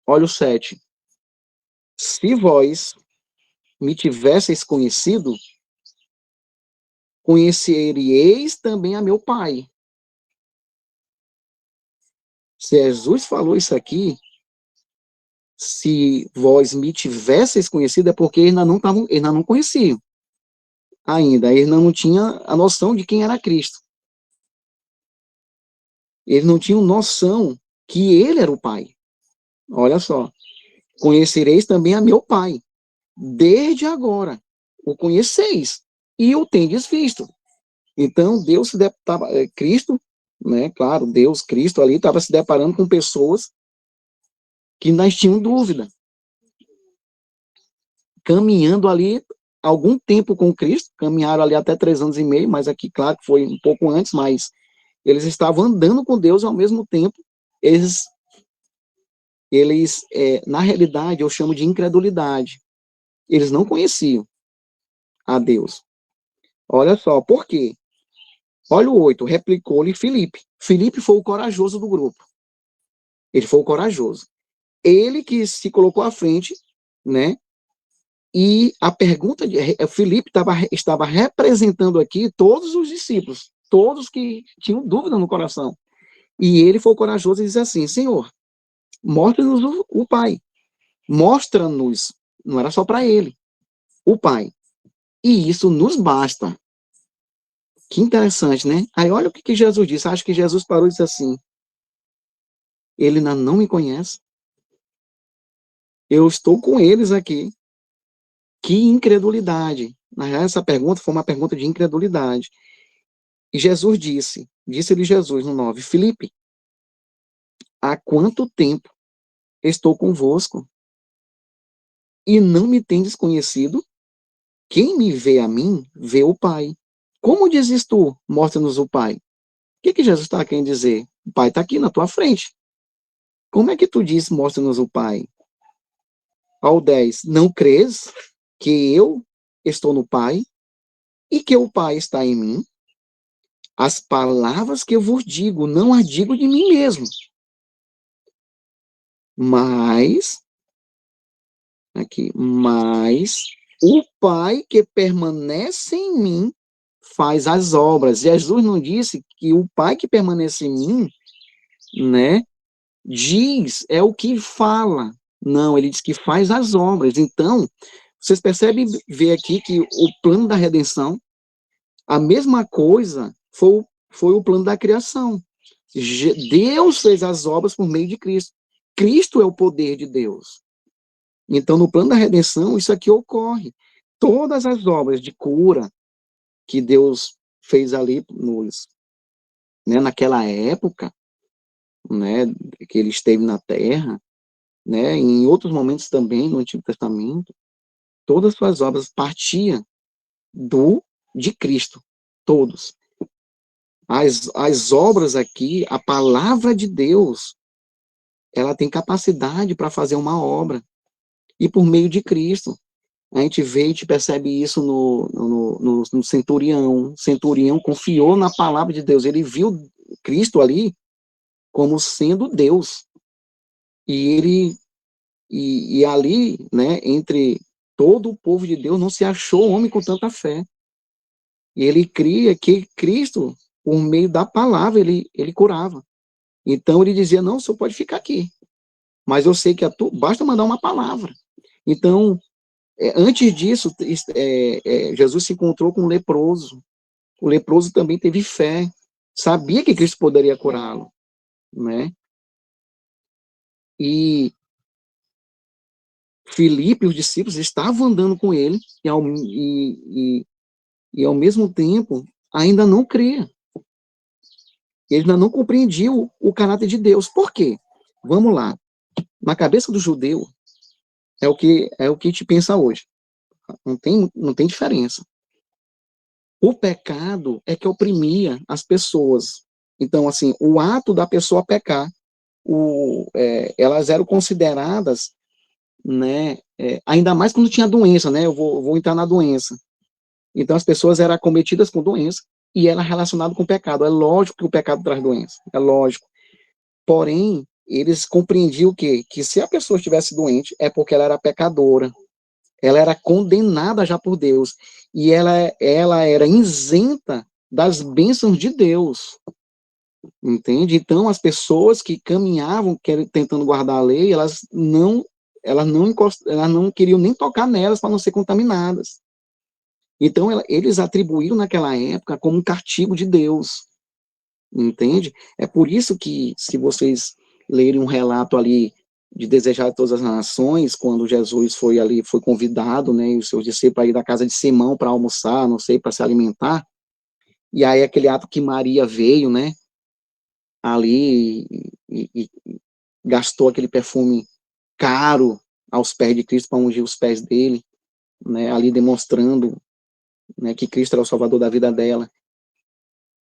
Olha o 7. Se vós me tivesseis conhecido, conheceríeis também a meu Pai. Se Jesus falou isso aqui, se vós me tivesseis conhecido, é porque eles ainda não conheciam. Ainda, eles não tinham a noção de quem era Cristo. Eles não tinham noção que ele era o Pai. Olha só. Conhecereis também a meu Pai. Desde agora o conheceis e o tendes visto. Então, Deus Cristo, né, claro, Deus, Cristo ali estava se deparando com pessoas que nós tinham dúvida, caminhando ali algum tempo com Cristo, caminharam ali até 3 anos e meio, mas aqui, claro, que foi um pouco antes, mas eles estavam andando com Deus ao mesmo tempo, na realidade, eu chamo de incredulidade, eles não conheciam a Deus. Olha só, por quê? Olha o 8, replicou-lhe Filipe. Filipe foi o corajoso do grupo. Ele foi o corajoso. Ele que se colocou à frente, né? E a pergunta de Filipe estava representando aqui todos os discípulos, todos que tinham dúvida no coração. E ele foi corajoso e disse assim: Senhor, mostra-nos o Pai. Mostra-nos, não era só para ele, o Pai. E isso nos basta. Que interessante, né? Aí olha o que Jesus disse. Acho que Jesus parou e disse assim: ele ainda não me conhece. Eu estou com eles aqui. Que incredulidade. Na real, essa pergunta foi uma pergunta de incredulidade. E Jesus disse-lhe Jesus no 9, Filipe, há quanto tempo estou convosco e não me tendes conhecido? Quem me vê a mim, vê o Pai. Como dizes tu, mostra-nos o Pai? O que Jesus está querendo dizer? O Pai está aqui na tua frente. Como é que tu diz, mostra-nos o Pai? Ao 10, não crês que eu estou no Pai e que o Pai está em mim? As palavras que eu vos digo, não as digo de mim mesmo, mas o Pai que permanece em mim faz as obras. Jesus não disse que o Pai que permanece em mim, né, é o que fala. Não, ele diz que faz as obras. Então, vocês percebem ver aqui que o plano da redenção, a mesma coisa foi o plano da criação. Deus fez as obras por meio de Cristo. Cristo é o poder de Deus. Então, no plano da redenção, isso aqui ocorre. Todas as obras de cura que Deus fez ali naquela época, né, que ele esteve na Terra, né, em outros momentos também no Antigo Testamento, todas as suas obras partiam de Cristo, todos. As obras aqui, a palavra de Deus, ela tem capacidade para fazer uma obra. E por meio de Cristo. A gente vê, a gente percebe isso no centurião. O centurião confiou na palavra de Deus. Ele viu Cristo ali como sendo Deus. E ali, né, entre todo o povo de Deus, não se achou homem com tanta fé. E ele cria que Cristo, por meio da palavra, ele curava. Então ele dizia, não, o senhor pode ficar aqui. Mas eu sei que basta mandar uma palavra. Então, antes disso, Jesus se encontrou com um leproso. O leproso também teve fé, sabia que Cristo poderia curá-lo, né? E Filipe e os discípulos estavam andando com ele e ao mesmo tempo ainda não cria. Ele ainda não compreendiam o caráter de Deus. Por quê? vamos lá. Na cabeça do judeu, é o que a gente pensa hoje. Não tem diferença. O pecado é que oprimia as pessoas. Então, assim, o ato da pessoa pecar, elas eram consideradas, né, ainda mais quando tinha doença, né, eu vou entrar na doença. Então, as pessoas eram acometidas com doença e era relacionado com o pecado. É lógico que o pecado traz doença, é lógico. Porém, eles compreendiam o quê? Que se a pessoa estivesse doente, é porque ela era pecadora. Ela era condenada já por Deus. E ela era isenta das bênçãos de Deus. Entende? Então, as pessoas que caminhavam tentando guardar a lei, elas não queriam nem tocar nelas para não ser contaminadas. Então, eles atribuíram naquela época como um castigo de Deus. Entende? É por isso que, se vocês lerem um relato ali de Desejar todas as nações, quando Jesus foi convidado, né, e os seus discípulos para ir da casa de Simão para almoçar, não sei, para se alimentar, e aí aquele ato que Maria veio, né, ali e gastou aquele perfume caro aos pés de Cristo para ungir os pés dele, né, ali demonstrando, né, que Cristo era o salvador da vida dela.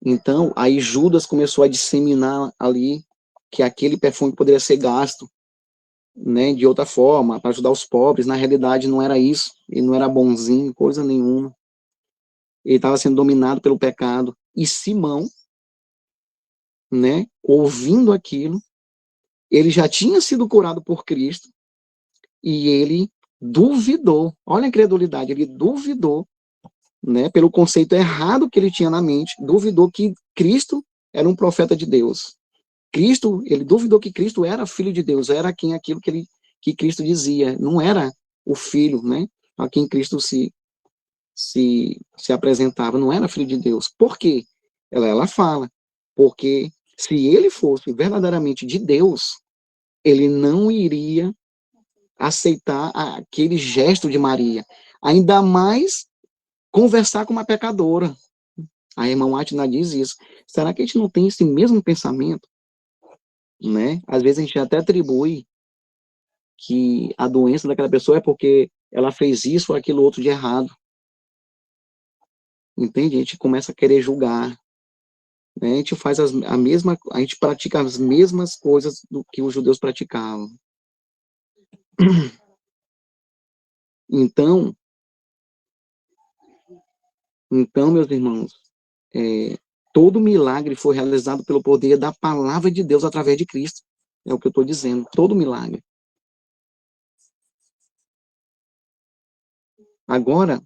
Então, aí Judas começou a disseminar ali que aquele perfume poderia ser gasto, né, de outra forma, para ajudar os pobres. Na realidade, não era isso. Ele não era bonzinho, coisa nenhuma. Ele estava sendo dominado pelo pecado. E Simão, né, ouvindo aquilo, ele já tinha sido curado por Cristo e ele duvidou. Olha a incredulidade, ele duvidou, né, pelo conceito errado que ele tinha na mente, duvidou que Cristo era um profeta de Deus. Ele duvidou que Cristo era filho de Deus, era aquilo que Cristo dizia, não era o filho, né, a quem Cristo se apresentava, não era filho de Deus. Por quê? Ela fala, porque se ele fosse verdadeiramente de Deus, ele não iria aceitar aquele gesto de Maria, ainda mais conversar com uma pecadora. A irmã Atna diz isso. Será que a gente não tem esse mesmo pensamento? Né? Às vezes a gente até atribui que a doença daquela pessoa é porque ela fez isso ou aquilo outro de errado. Entende? A gente começa a querer julgar. Né? A gente faz a gente pratica as mesmas coisas do que os judeus praticavam. Então, meus irmãos, todo milagre foi realizado pelo poder da palavra de Deus através de Cristo. É o que eu estou dizendo, todo milagre. Agora,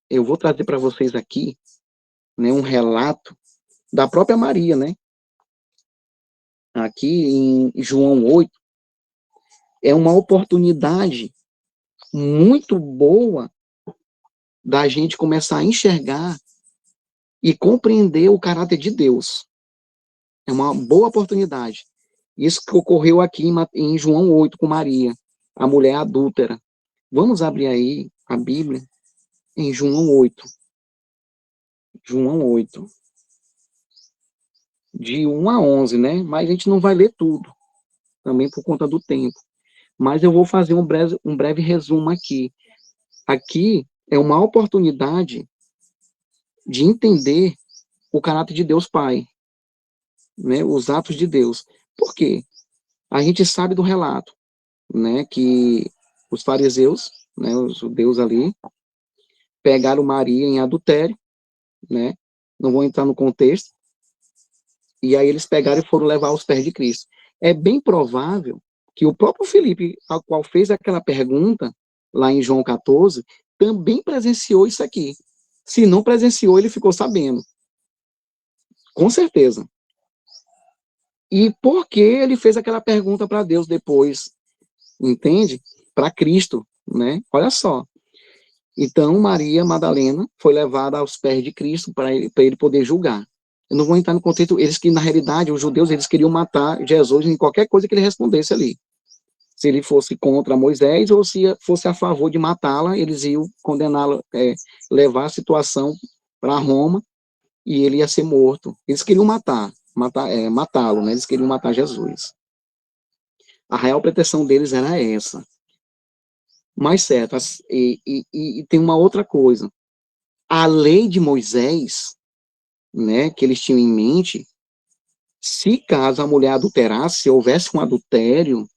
eu vou trazer para vocês aqui, né, um relato da própria Maria, né? Aqui em João 8, é uma oportunidade muito boa da gente começar a enxergar e compreender o caráter de Deus. É uma boa oportunidade. Isso que ocorreu aqui em João 8 com Maria, a mulher adúltera. Vamos abrir aí a Bíblia em João 8. João 8. De 1 a 11, né? Mas a gente não vai ler tudo, também por conta do tempo. Mas eu vou fazer um breve resumo aqui. Aqui é uma oportunidade de entender o caráter de Deus Pai, né? Os atos de Deus. Por quê? A gente sabe do relato, né? Que os fariseus, né? Os judeus ali, pegaram Maria em adultério, né? Não vou entrar no contexto. E aí eles pegaram e foram levar aos pés de Cristo. É bem provável que o próprio Filipe, ao qual fez aquela pergunta, lá em João 14, também presenciou isso aqui. Se não presenciou, ele ficou sabendo. Com certeza. E por que ele fez aquela pergunta para Deus depois? Entende? Para Cristo, né? Olha só. Então, Maria Madalena foi levada aos pés de Cristo para ele poder julgar. Eu não vou entrar no contexto, eles que, na realidade, os judeus, eles queriam matar Jesus em qualquer coisa que ele respondesse ali. Se ele fosse contra Moisés ou se fosse a favor de matá-la, eles iam condená-la, levar a situação para Roma e ele ia ser morto. Eles queriam matá-lo, né? Eles queriam matar Jesus. A real pretensão deles era essa. Mas certo, e tem uma outra coisa. A lei de Moisés, né, que eles tinham em mente, se caso a mulher adulterasse, se houvesse um adultério,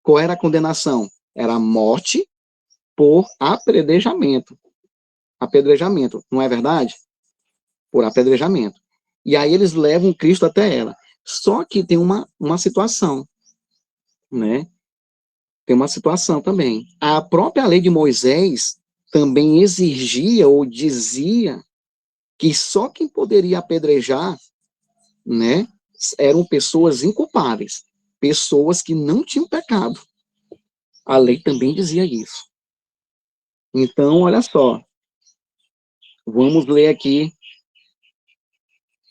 qual era a condenação? Era a morte por apedrejamento. Apedrejamento, não é verdade? Por apedrejamento. E aí eles levam Cristo até ela. Só que tem uma situação, né? Tem uma situação também. A própria lei de Moisés também exigia ou dizia que só quem poderia apedrejar, né, eram pessoas inculpáveis, pessoas que não tinham pecado. A lei também dizia isso. Então, olha só, vamos ler aqui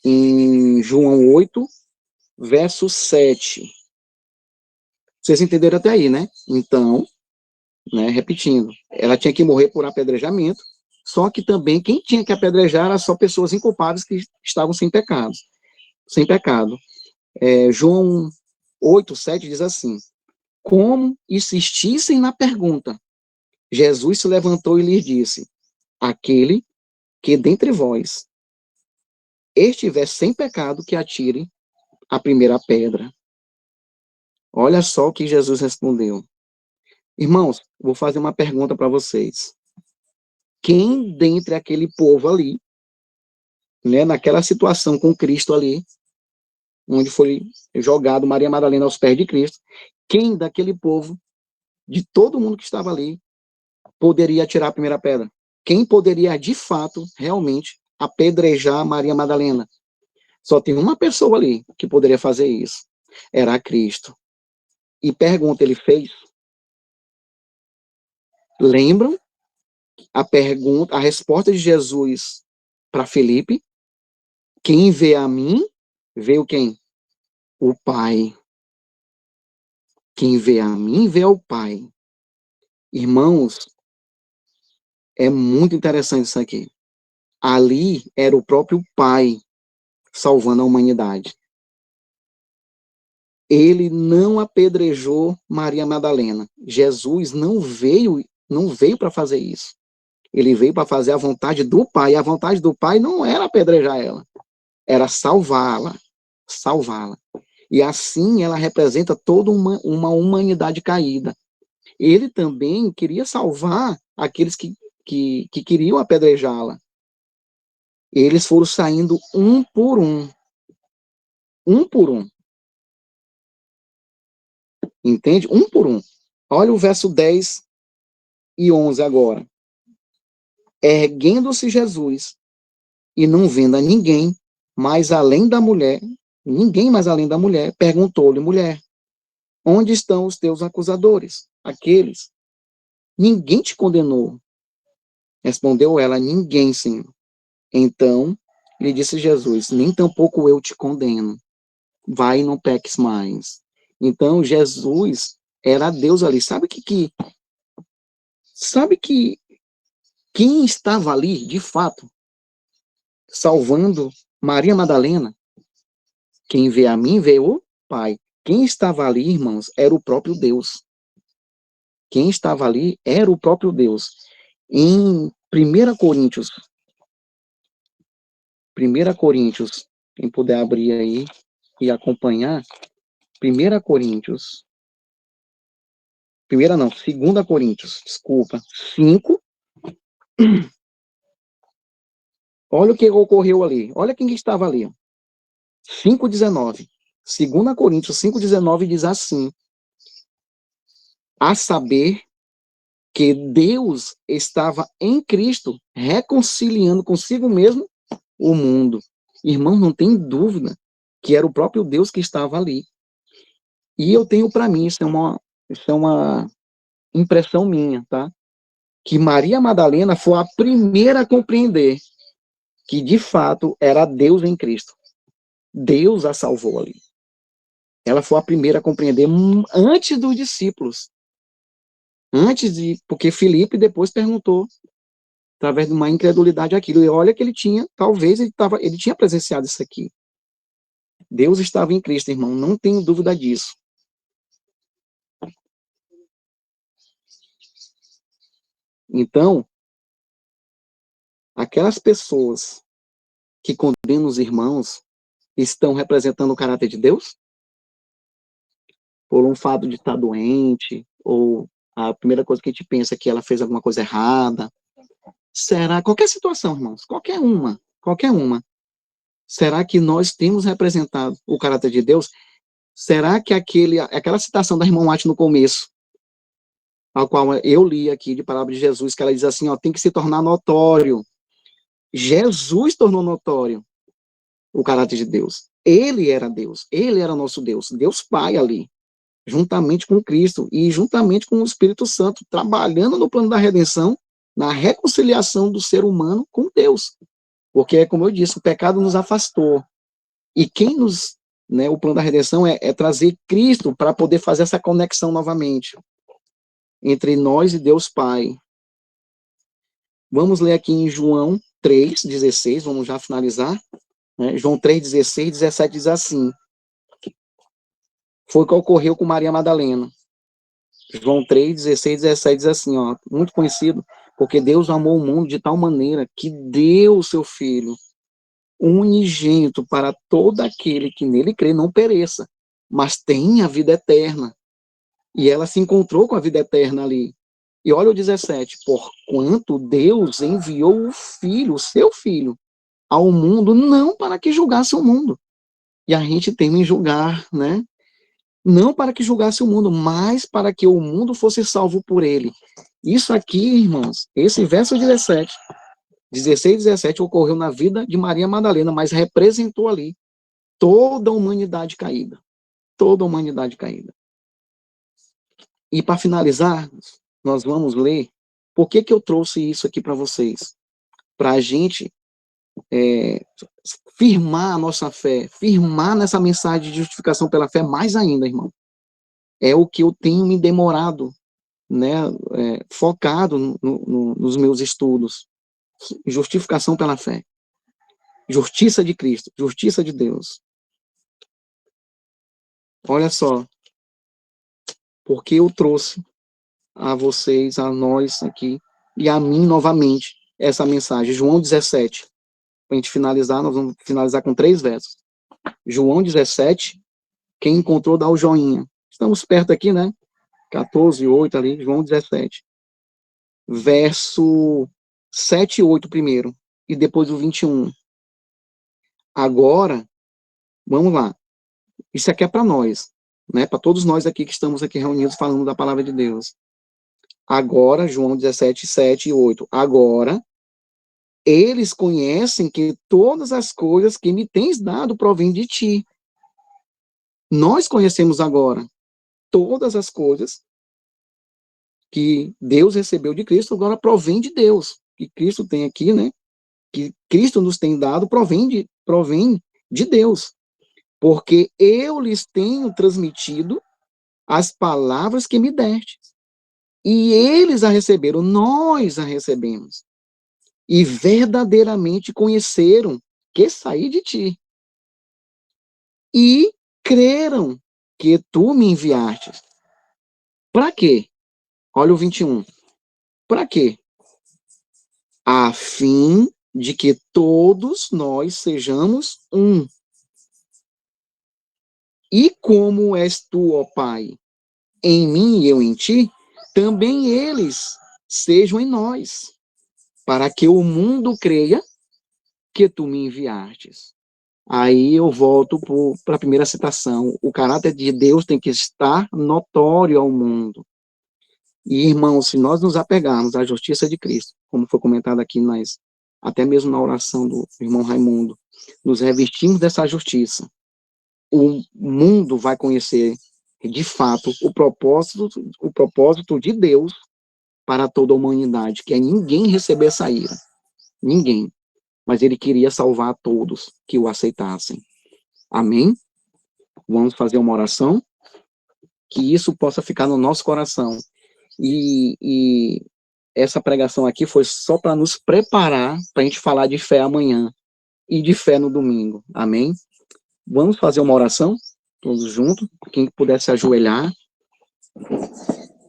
em João 8, verso 7. Vocês entenderam até aí, né? Então, né, repetindo, ela tinha que morrer por apedrejamento, só que também quem tinha que apedrejar era só pessoas inculpáveis que estavam sem pecados, sem pecado. João 8, 7 diz assim: como insistissem na pergunta, Jesus se levantou e lhes disse: aquele que dentre vós estiver sem pecado, que atire a primeira pedra. Olha só o que Jesus respondeu. Irmãos, vou fazer uma pergunta para vocês. Quem dentre aquele povo ali, né, naquela situação com Cristo ali, onde foi jogado Maria Madalena aos pés de Cristo, quem daquele povo, de todo mundo que estava ali, poderia atirar a primeira pedra? Quem poderia, de fato, realmente, apedrejar Maria Madalena? Só tem uma pessoa ali que poderia fazer isso. Era Cristo. E pergunta, ele fez? Lembram a pergunta, a resposta de Jesus para Felipe? Quem vê a mim, vê o quem? O Pai. Quem vê a mim, vê o Pai. Irmãos, é muito interessante isso aqui. Ali era o próprio Pai salvando a humanidade. Ele não apedrejou Maria Madalena. Jesus não veio para fazer isso. Ele veio para fazer a vontade do Pai. E a vontade do Pai não era apedrejar ela, era salvá-la. Salvá-la. E assim ela representa toda uma humanidade caída. Ele também queria salvar aqueles que queriam apedrejá-la. Eles foram saindo um por um. Um por um. Entende? Um por um. Olha o verso 10 e 11 agora. Erguendo-se Jesus e não vendo a ninguém mais além da mulher, perguntou-lhe, mulher, onde estão os teus acusadores? Aqueles. Ninguém te condenou. Respondeu ela, ninguém, Senhor. Então, lhe disse Jesus, nem tampouco eu te condeno. Vai e não peques mais. Então, Jesus era Deus ali. Sabe que quem estava ali, de fato, salvando Maria Madalena? Quem vê a mim, vê o Pai. Quem estava ali, irmãos, era o próprio Deus. Quem estava ali era o próprio Deus. Em 1 Coríntios, quem puder abrir aí e acompanhar, 2 Coríntios, desculpa, 5. Olha o que ocorreu ali. Olha quem estava ali. 5:19. 2 Coríntios 5:19 diz assim: a saber que Deus estava em Cristo reconciliando consigo mesmo o mundo. Irmão, não tem dúvida que era o próprio Deus que estava ali. E eu tenho para mim, isso é uma impressão minha, tá? Que Maria Madalena foi a primeira a compreender que, de fato, era Deus em Cristo. Deus a salvou ali. Ela foi a primeira a compreender antes dos discípulos. Porque Filipe depois perguntou, através de uma incredulidade, aquilo. E olha que ele tinha, talvez ele tinha presenciado isso aqui. Deus estava em Cristo, irmão, não tenho dúvida disso. Então, aquelas pessoas que condenam os irmãos estão representando o caráter de Deus? Por um fato de estar doente, ou a primeira coisa que a gente pensa é que ela fez alguma coisa errada. Será? Qualquer situação, irmãos, qualquer uma. Será que nós temos representado o caráter de Deus? Será que aquela citação da irmã White no começo, a qual eu li aqui de palavra de Jesus, que ela diz assim, ó, tem que se tornar notório. Jesus tornou notório o caráter de Deus. Ele era Deus, ele era nosso Deus, Deus Pai ali, juntamente com Cristo e juntamente com o Espírito Santo, trabalhando no plano da redenção, na reconciliação do ser humano com Deus. Porque, como eu disse, o pecado nos afastou. E o plano da redenção é trazer Cristo para poder fazer essa conexão novamente entre nós e Deus Pai. Vamos ler aqui em João 3,16, vamos já finalizar. João 3,16, 17 diz assim: foi o que ocorreu com Maria Madalena. João 3,16, 17 diz assim, ó, muito conhecido, porque Deus amou o mundo de tal maneira que deu o seu Filho unigênito para todo aquele que nele crê não pereça, mas tenha a vida eterna. E ela se encontrou com a vida eterna ali. E olha o 17, porquanto Deus enviou o Filho, o seu Filho, ao mundo, não para que julgasse o mundo. E a gente teme em julgar, né? Não para que julgasse o mundo, mas para que o mundo fosse salvo por ele. Isso aqui, irmãos, esse verso 17, 16 e 17 ocorreu na vida de Maria Madalena, mas representou ali toda a humanidade caída. Toda a humanidade caída. E para finalizar, nós vamos ler, por que eu trouxe isso aqui para vocês? Para a gente firmar a nossa fé, firmar nessa mensagem de justificação pela fé mais ainda, irmão. É o que eu tenho me demorado, né, focado nos meus estudos. Justificação pela fé. Justiça de Cristo, justiça de Deus. Olha só, porque eu trouxe a vocês, a nós aqui, e a mim novamente, essa mensagem. João 17. Para a gente finalizar, nós vamos finalizar com 3 versos. João 17, quem encontrou dá o joinha. Estamos perto aqui, né? 14, 8 ali, João 17. Verso 7 e 8 primeiro, e depois o 21. Agora, vamos lá. Isso aqui é para nós, né? Para todos nós aqui que estamos aqui reunidos falando da palavra de Deus. Agora, João 17, 7 e 8. Agora, eles conhecem que todas as coisas que me tens dado provêm de ti. Nós conhecemos agora todas as coisas que Deus recebeu de Cristo, agora provém de Deus. Que Cristo tem aqui, né? Que Cristo nos tem dado, provém de Deus. Porque eu lhes tenho transmitido as palavras que me deste. E eles a receberam, nós a recebemos. E verdadeiramente conheceram que saí de ti. E creram que tu me enviaste. Para quê? Olha o 21. Para quê? A fim de que todos nós sejamos um. E como és tu, ó Pai, em mim e eu em ti, também eles sejam em nós, para que o mundo creia que tu me enviastes. Aí eu volto para a primeira citação. O caráter de Deus tem que estar notório ao mundo. E, irmãos, se nós nos apegarmos à justiça de Cristo, como foi comentado aqui, até mesmo na oração do irmão Raimundo, nos revestimos dessa justiça, o mundo vai conhecer, de fato, o propósito de Deus para toda a humanidade, que é ninguém receber essa ira. Ninguém. Mas ele queria salvar todos que o aceitassem. Amém? Vamos fazer uma oração, que isso possa ficar no nosso coração. E essa pregação aqui foi só para nos preparar para a gente falar de fé amanhã e de fé no domingo. Amém? Vamos fazer uma oração, todos juntos, quem puder se ajoelhar.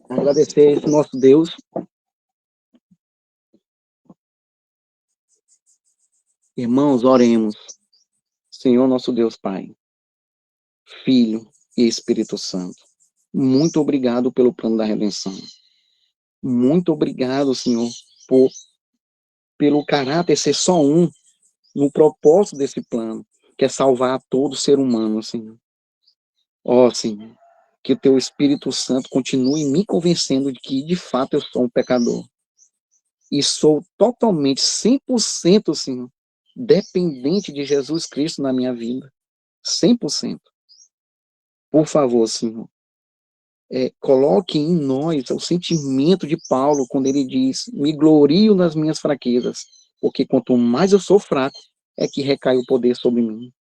Agradecer esse nosso Deus Irmãos, oremos. Senhor nosso Deus Pai, Filho e Espírito Santo, muito obrigado pelo plano da redenção. Muito obrigado, Senhor, pelo caráter ser só um, no propósito desse plano, que é salvar todo ser humano, Senhor. Ó, Senhor, que o teu Espírito Santo continue me convencendo de que, de fato, eu sou um pecador. E sou totalmente, 100%, Senhor, dependente de Jesus Cristo na minha vida. 100%. Por favor, Senhor, coloque em nós o sentimento de Paulo quando ele diz: me glorio nas minhas fraquezas, porque quanto mais eu sou fraco, é que recai o poder sobre mim.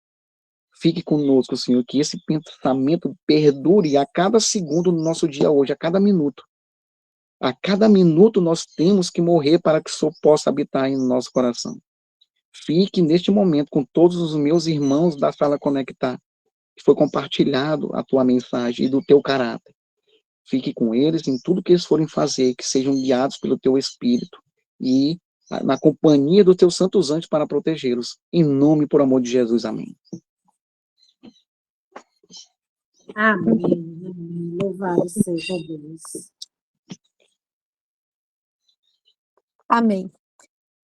Fique conosco, Senhor, que esse pensamento perdure a cada segundo do nosso dia hoje, a cada minuto. A cada minuto nós temos que morrer para que o Senhor possa habitar em nosso coração. Fique neste momento com todos os meus irmãos da sala Conectar, que foi compartilhado a tua mensagem e do teu caráter. Fique com eles em tudo que eles forem fazer, que sejam guiados pelo teu Espírito e na companhia dos teus santos anjos para protegê-los. Em nome e por amor de Jesus. Amém. Amém. Louvado seja Deus. Amém.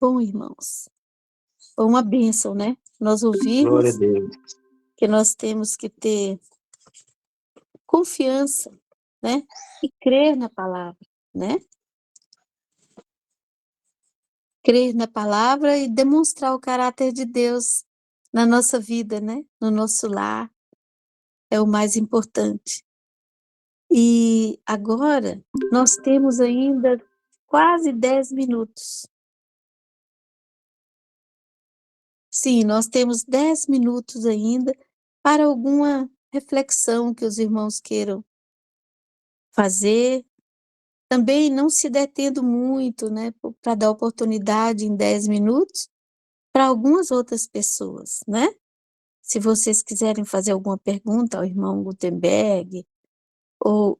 Bom, irmãos, foi uma bênção, né? Nós ouvimos que nós temos que ter confiança, né? E crer na palavra, né? Crer na palavra e demonstrar o caráter de Deus na nossa vida, né? No nosso lar, é o mais importante. E agora, nós temos ainda quase 10 minutos. Sim, nós temos 10 minutos ainda para alguma reflexão que os irmãos queiram fazer. Também não se detendo muito, né, para dar oportunidade em 10 minutos para algumas outras pessoas, né? Se vocês quiserem fazer alguma pergunta ao irmão Gutenberg ou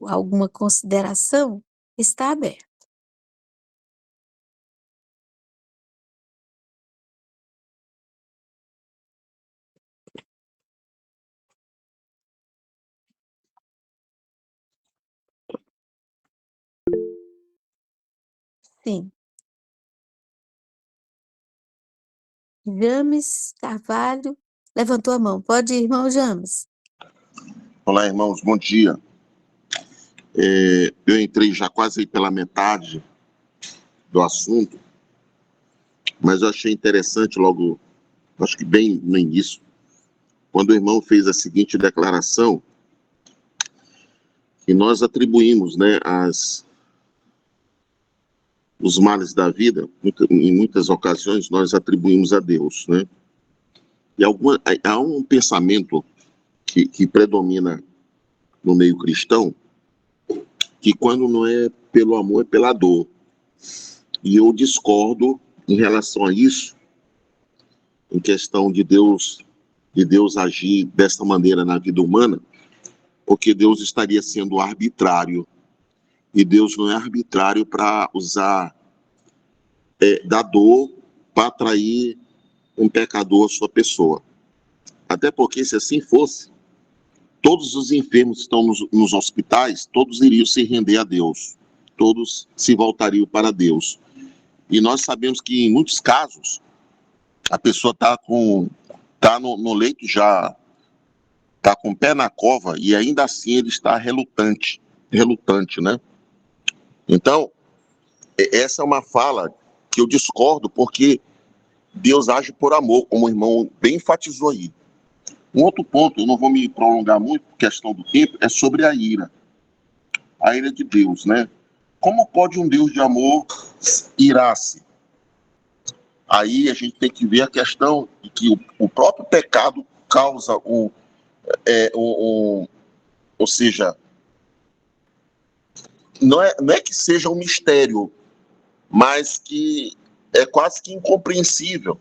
alguma consideração, está aberto. Sim. James Carvalho levantou a mão. Pode ir, irmão James. Olá, irmãos, bom dia. Eu entrei já quase pela metade do assunto, mas eu achei interessante logo, acho que bem no início, quando o irmão fez a seguinte declaração, que nós atribuímos, né, os males da vida, em muitas ocasiões nós atribuímos a Deus, né? E há um pensamento que predomina no meio cristão, que quando não é pelo amor, é pela dor. E eu discordo em relação a isso, em questão de Deus agir desta maneira na vida humana, porque Deus estaria sendo arbitrário, e Deus não é arbitrário para usar da dor para atrair um pecador à sua pessoa. Até porque, se assim fosse, todos os enfermos que estão nos hospitais, todos iriam se render a Deus, todos se voltariam para Deus. E nós sabemos que, em muitos casos, a pessoa está no leito já, está com o pé na cova, e ainda assim ele está relutante, né? Então, essa é uma fala que eu discordo, porque Deus age por amor, como o irmão bem enfatizou aí. Um outro ponto, eu não vou me prolongar muito, por questão do tempo, é sobre a ira de Deus, né? Como pode um Deus de amor irar-se? Aí a gente tem que ver a questão de que o próprio pecado causa ou seja, não é que seja um mistério, mas que é quase que incompreensível.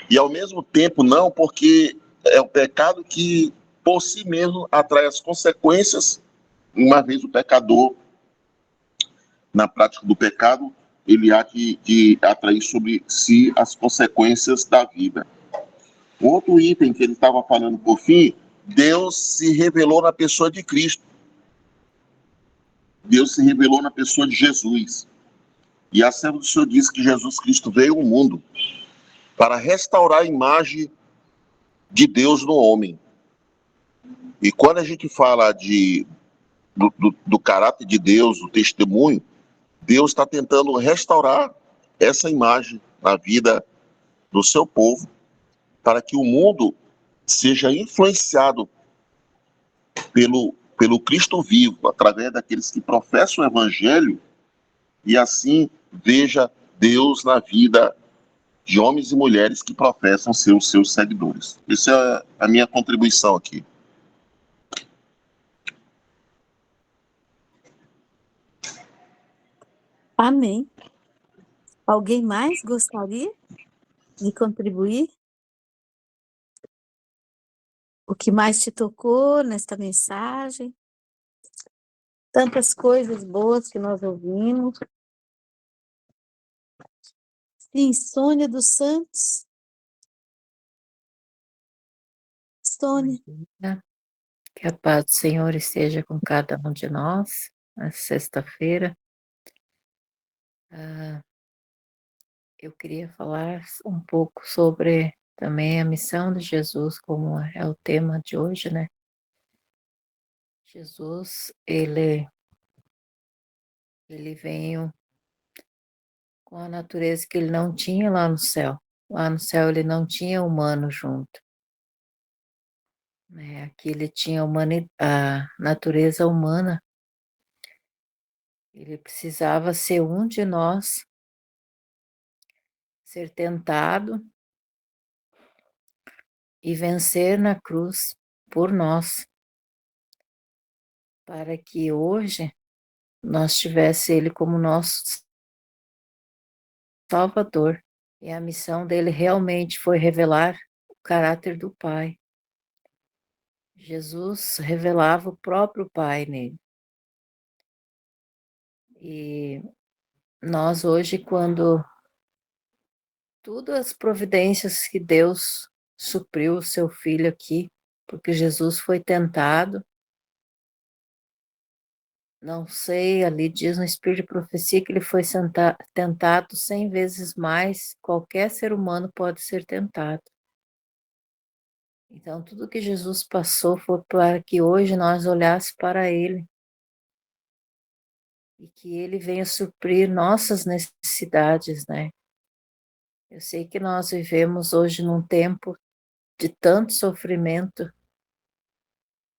E ao mesmo tempo não, porque é o pecado que por si mesmo atrai as consequências, uma vez o pecador, na prática do pecado, ele há de atrair sobre si as consequências da vida. Outro item que ele estava falando por fim, Deus se revelou na pessoa de Cristo. Deus se revelou na pessoa de Jesus. E a serva do Senhor disse que Jesus Cristo veio ao mundo para restaurar a imagem de Deus no homem. E quando a gente fala do caráter de Deus, do testemunho, Deus está tentando restaurar essa imagem na vida do seu povo, para que o mundo seja influenciado pelo Cristo vivo, através daqueles que professam o Evangelho, e assim veja Deus na vida de homens e mulheres que professam ser os seus seguidores. Essa é a minha contribuição aqui. Amém. Alguém mais gostaria de contribuir? O que mais te tocou nesta mensagem? Tantas coisas boas que nós ouvimos. Sim, Sônia dos Santos. Sônia. Que a paz do Senhor esteja com cada um de nós, nessa sexta-feira. Eu queria falar um pouco sobre também a missão de Jesus, como é o tema de hoje, né? Jesus, ele veio com a natureza que ele não tinha lá no céu. Lá no céu ele não tinha humano junto. Né? Aqui ele tinha a natureza humana. Ele precisava ser um de nós, ser tentado e vencer na cruz por nós, para que hoje nós tivesse ele como nosso Salvador. E a missão dele realmente foi revelar o caráter do Pai. Jesus revelava o próprio Pai nele. E nós hoje, quando todas as providências que Deus supriu o seu filho aqui, porque Jesus foi tentado, não sei, ali diz no Espírito de Profecia que ele foi tentado 100 vezes mais, qualquer ser humano pode ser tentado. Então, tudo que Jesus passou foi para que hoje nós olhássemos para ele e que ele venha suprir nossas necessidades, né? Eu sei que nós vivemos hoje num tempo de tanto sofrimento.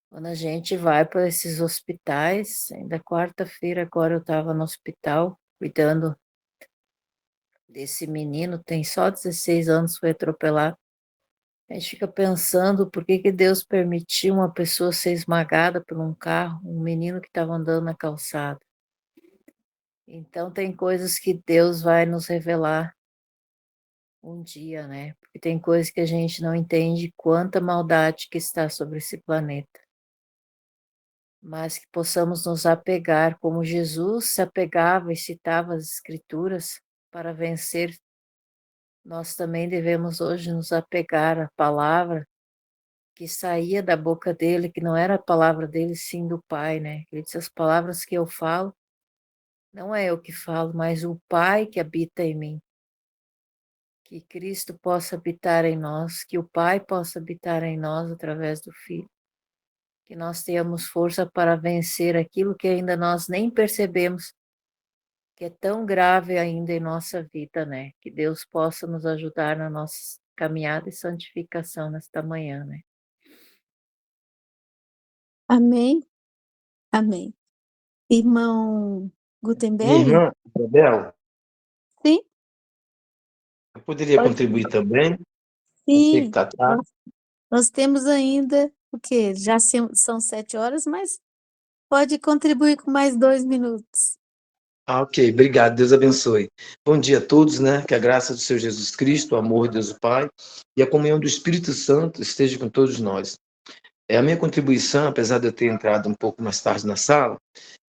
Quando a gente vai para esses hospitais, ainda quarta-feira agora eu estava no hospital cuidando desse menino, tem só 16 anos, foi atropelado. A gente fica pensando por que Deus permitiu uma pessoa ser esmagada por um carro, um menino que estava andando na calçada. Então tem coisas que Deus vai nos revelar um dia, né? Porque tem coisas que a gente não entende quanta maldade que está sobre esse planeta. Mas que possamos nos apegar, como Jesus se apegava e citava as Escrituras para vencer. Nós também devemos hoje nos apegar à palavra que saía da boca dele, que não era a palavra dele, sim do Pai, né? Ele disse, as palavras que eu falo, não é eu que falo, mas o Pai que habita em mim. Que Cristo possa habitar em nós, que o Pai possa habitar em nós através do Filho. Que nós tenhamos força para vencer aquilo que ainda nós nem percebemos, que é tão grave ainda em nossa vida, né? Que Deus possa nos ajudar na nossa caminhada e santificação nesta manhã, né? Amém. Amém. Irmão Minha Gutenberg? irmã, Isabel, Sim, eu poderia pode. contribuir também? Eu sei que Sim, está tarde. nós temos ainda o quê? Já são 7 horas, mas pode contribuir com mais 2 minutos. Ok, obrigado, Deus abençoe. Bom dia a todos, né? Que a graça do Senhor Jesus Cristo, o amor de Deus o Pai e a comunhão do Espírito Santo esteja com todos nós. A minha contribuição, apesar de eu ter entrado um pouco mais tarde na sala,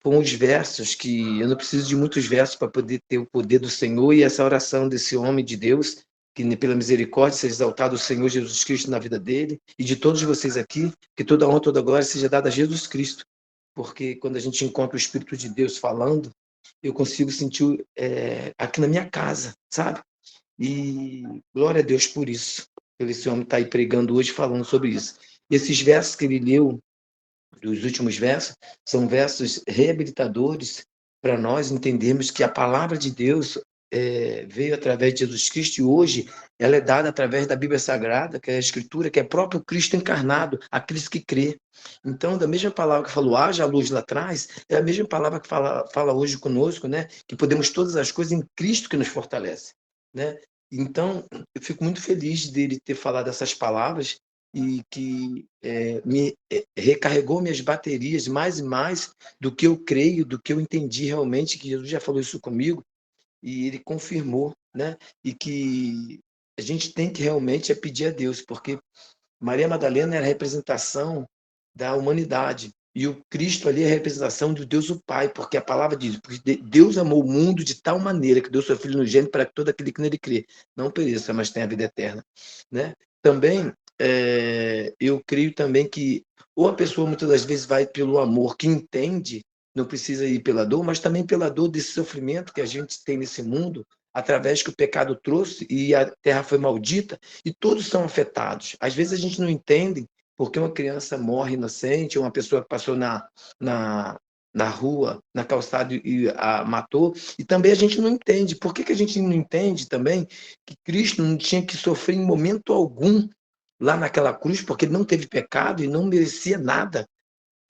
foram os versos que eu não preciso de muitos versos para poder ter o poder do Senhor e essa oração desse homem de Deus, que pela misericórdia seja exaltado o Senhor Jesus Cristo na vida dele e de todos vocês aqui, que toda honra, toda glória seja dada a Jesus Cristo, porque quando a gente encontra o Espírito de Deus falando, eu consigo sentir aqui na minha casa, sabe? E glória a Deus por isso. Esse homem está aí pregando hoje, falando sobre isso. E esses versos que ele leu, dos últimos versos, são versos reabilitadores para nós entendermos que a palavra de Deus veio através de Jesus Cristo e hoje ela é dada através da Bíblia Sagrada, que é a Escritura, que é próprio Cristo encarnado, aqueles que crê. Então, da mesma palavra que falou, haja luz lá atrás, é a mesma palavra que fala hoje conosco, né? Que podemos todas as coisas em Cristo que nos fortalece, né? Então, eu fico muito feliz dele ter falado essas palavras e que me recarregou minhas baterias mais e mais do que eu creio, do que eu entendi realmente, que Jesus já falou isso comigo, e ele confirmou, né? E que a gente tem que realmente pedir a Deus, porque Maria Madalena era a representação da humanidade, e o Cristo ali é a representação do Deus o Pai, porque a palavra diz, porque Deus amou o mundo de tal maneira que deu seu Filho unigênito para que todo aquele que nele crê não pereça, mas tenha a vida eterna, né? Também, eu creio também que ou a pessoa muitas das vezes vai pelo amor que entende, não precisa ir pela dor, mas também pela dor desse sofrimento que a gente tem nesse mundo, através que o pecado trouxe e a terra foi maldita, e todos são afetados. Às vezes a gente não entende porque uma criança morre inocente, ou uma pessoa que passou na rua, na calçada e a matou, e também a gente não entende. Por que a gente não entende também que Cristo não tinha que sofrer em momento algum lá naquela cruz, porque ele não teve pecado e não merecia nada?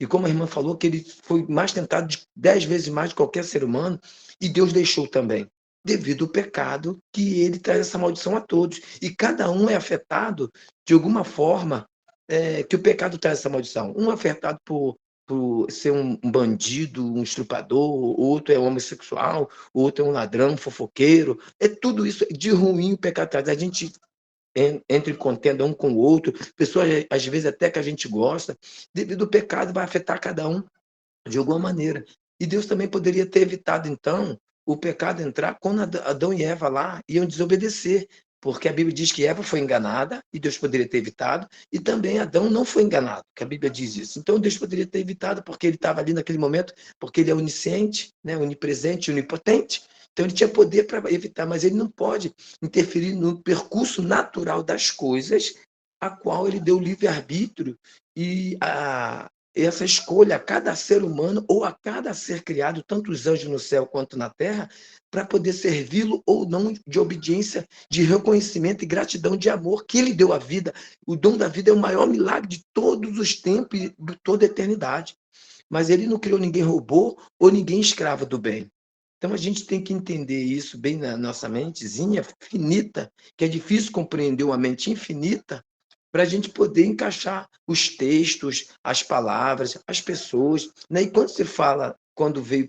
E como a irmã falou, que ele foi mais tentado de 10 vezes mais de qualquer ser humano, e Deus deixou também, devido ao pecado, que ele traz essa maldição a todos. E cada um é afetado de alguma forma que o pecado traz essa maldição. Um é afetado por ser um bandido, um estrupador, outro é homossexual, outro é um ladrão, fofoqueiro. É tudo isso de ruim o pecado traz. A gente entra em contenda um com o outro, pessoas, às vezes, até que a gente gosta, devido ao pecado, vai afetar cada um de alguma maneira. E Deus também poderia ter evitado, então, o pecado entrar quando Adão e Eva lá iam desobedecer, porque a Bíblia diz que Eva foi enganada, e Deus poderia ter evitado, e também Adão não foi enganado, que a Bíblia diz isso. Então, Deus poderia ter evitado, porque ele estava ali naquele momento, porque ele é onisciente, né, onipresente, onipotente, então ele tinha poder para evitar, mas ele não pode interferir no percurso natural das coisas, a qual ele deu livre-arbítrio e essa escolha a cada ser humano ou a cada ser criado, tanto os anjos no céu quanto na terra, para poder servi-lo ou não, de obediência, de reconhecimento e gratidão, de amor, que ele deu à vida. O dom da vida é o maior milagre de todos os tempos e de toda a eternidade. Mas ele não criou ninguém robô ou ninguém escravo do bem. Então a gente tem que entender isso bem na nossa mentezinha finita, que é difícil compreender uma mente infinita, para a gente poder encaixar os textos, as palavras, as pessoas, né? E quando se fala, quando veio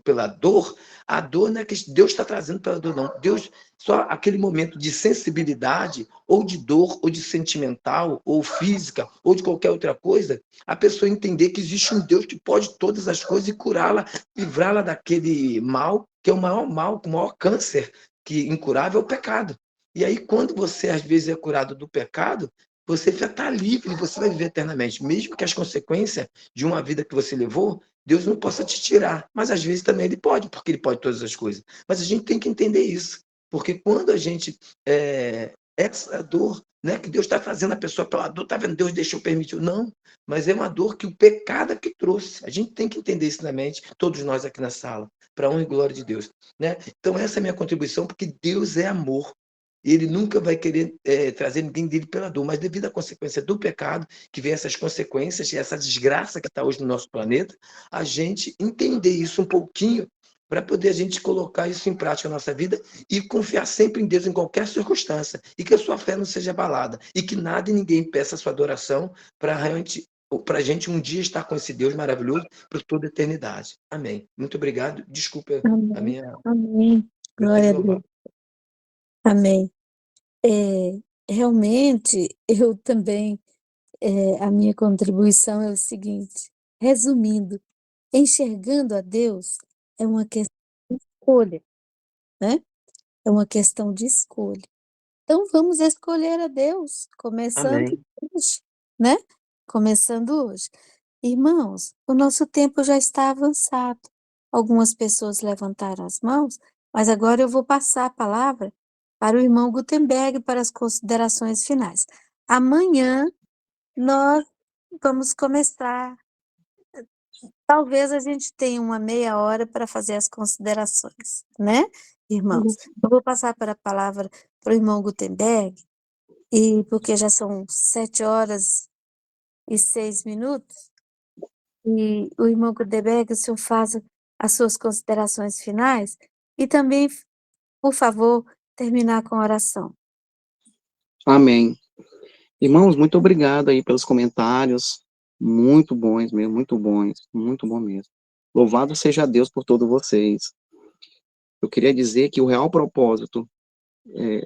pela dor, a dor não é que Deus está trazendo pela dor, não. Deus, só aquele momento de sensibilidade, ou de dor, ou de sentimental, ou física, ou de qualquer outra coisa, a pessoa entender que existe um Deus que pode todas as coisas e curá-la, livrá-la daquele mal, que é o maior mal, o maior câncer que incurável é o pecado. E aí, quando você, às vezes, é curado do pecado, você já está livre, você vai viver eternamente. Mesmo que as consequências de uma vida que você levou, Deus não possa te tirar. Mas às vezes também Ele pode, porque Ele pode todas as coisas. Mas a gente tem que entender isso. Porque quando a gente. Essa dor, né, que Deus está fazendo a pessoa pela dor, está vendo? Deus deixou, permitiu. Não, mas é uma dor que o pecado é que trouxe. A gente tem que entender isso na mente, todos nós aqui na sala, para a honra e glória de Deus. Né? Então, essa é a minha contribuição, porque Deus é amor. Ele nunca vai querer trazer ninguém dele pela dor, mas devido à consequência do pecado, que vem essas consequências e essa desgraça que está hoje no nosso planeta, a gente entender isso um pouquinho para poder a gente colocar isso em prática na nossa vida e confiar sempre em Deus em qualquer circunstância, e que a sua fé não seja abalada, e que nada e ninguém peça a sua adoração para a gente um dia estar com esse Deus maravilhoso por toda a eternidade. Amém. Muito obrigado. Desculpa a Amém. minha... Amém. Glória a Deus. Amém. Realmente, eu também a minha contribuição é o seguinte, resumindo, enxergando a Deus é uma questão de escolha, né? É uma questão de escolha. Então vamos escolher a Deus, começando Amém. hoje, né? Começando hoje. Irmãos, o nosso tempo já está avançado. Algumas pessoas levantaram as mãos, mas agora eu vou passar a palavra para o irmão Gutenberg para as considerações finais. Amanhã nós vamos começar. Talvez a gente tenha uma meia hora para fazer as considerações, né, irmãos? Eu vou passar para a palavra para o irmão Gutenberg, e porque já são 7h06, e o irmão Gutenberg, o senhor faz as suas considerações finais, e também, por favor, terminar com a oração. Amém. Irmãos, muito obrigado aí pelos comentários, muito bons mesmo, muito bom mesmo. Louvado seja Deus por todos vocês. Eu queria dizer que o real propósito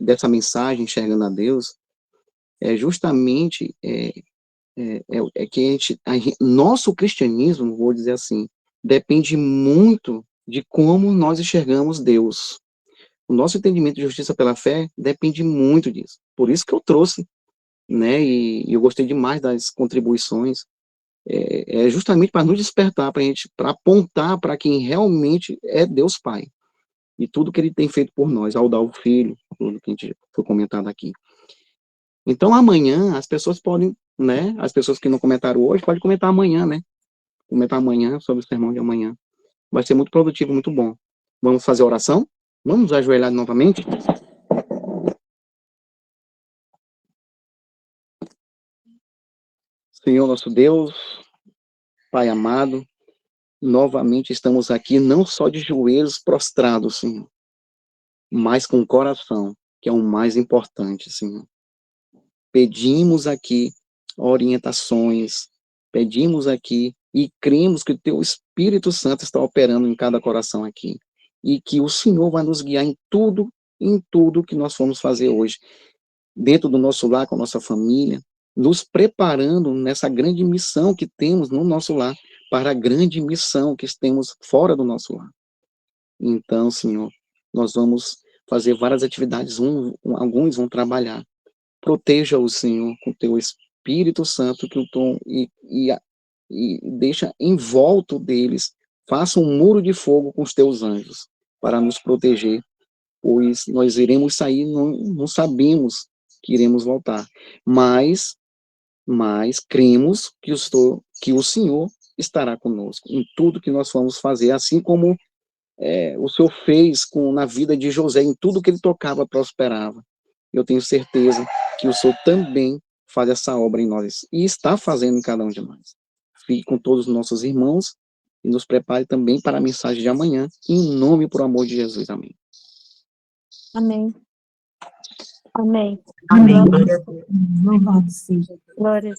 dessa mensagem, Enxergando a Deus, é justamente que nosso cristianismo, vou dizer assim, depende muito de como nós enxergamos Deus. O nosso entendimento de justiça pela fé depende muito disso. Por isso que eu trouxe, né, e eu gostei demais das contribuições, justamente para nos despertar, para apontar para quem realmente é Deus Pai. E tudo que ele tem feito por nós, ao dar o Filho, tudo que a gente foi comentado aqui. Então, amanhã, as pessoas podem, né, as pessoas que não comentaram hoje, podem comentar amanhã, né? Comentar amanhã sobre o sermão de amanhã. Vai ser muito produtivo, muito bom. Vamos fazer oração? Vamos nos ajoelhar novamente? Senhor nosso Deus, Pai amado, novamente estamos aqui não só de joelhos prostrados, Senhor, mas com o coração, que é o mais importante, Senhor. Pedimos aqui orientações, pedimos aqui e cremos que o Teu Espírito Santo está operando em cada coração aqui. E que o Senhor vai nos guiar em tudo que nós formos fazer hoje. Dentro do nosso lar, com a nossa família, nos preparando nessa grande missão que temos no nosso lar, para a grande missão que temos fora do nosso lar. Então, Senhor, nós vamos fazer várias atividades, alguns vão trabalhar. Proteja-o, Senhor, com Teu Espírito Santo, e deixa em volta deles, faça um muro de fogo com os Teus anjos, para nos proteger, pois nós iremos sair, não sabemos que iremos voltar, mas cremos que o Senhor estará conosco em tudo que nós vamos fazer, assim como o Senhor fez na vida de José, em tudo que ele tocava prosperava. Eu tenho certeza que o Senhor também faz essa obra em nós, e está fazendo em cada um de nós. Fique com todos os nossos irmãos, e nos prepare também para a mensagem de amanhã, em nome e por amor de Jesus. Amém. Amém. Amém. Amém. Louvado seja Deus. Glória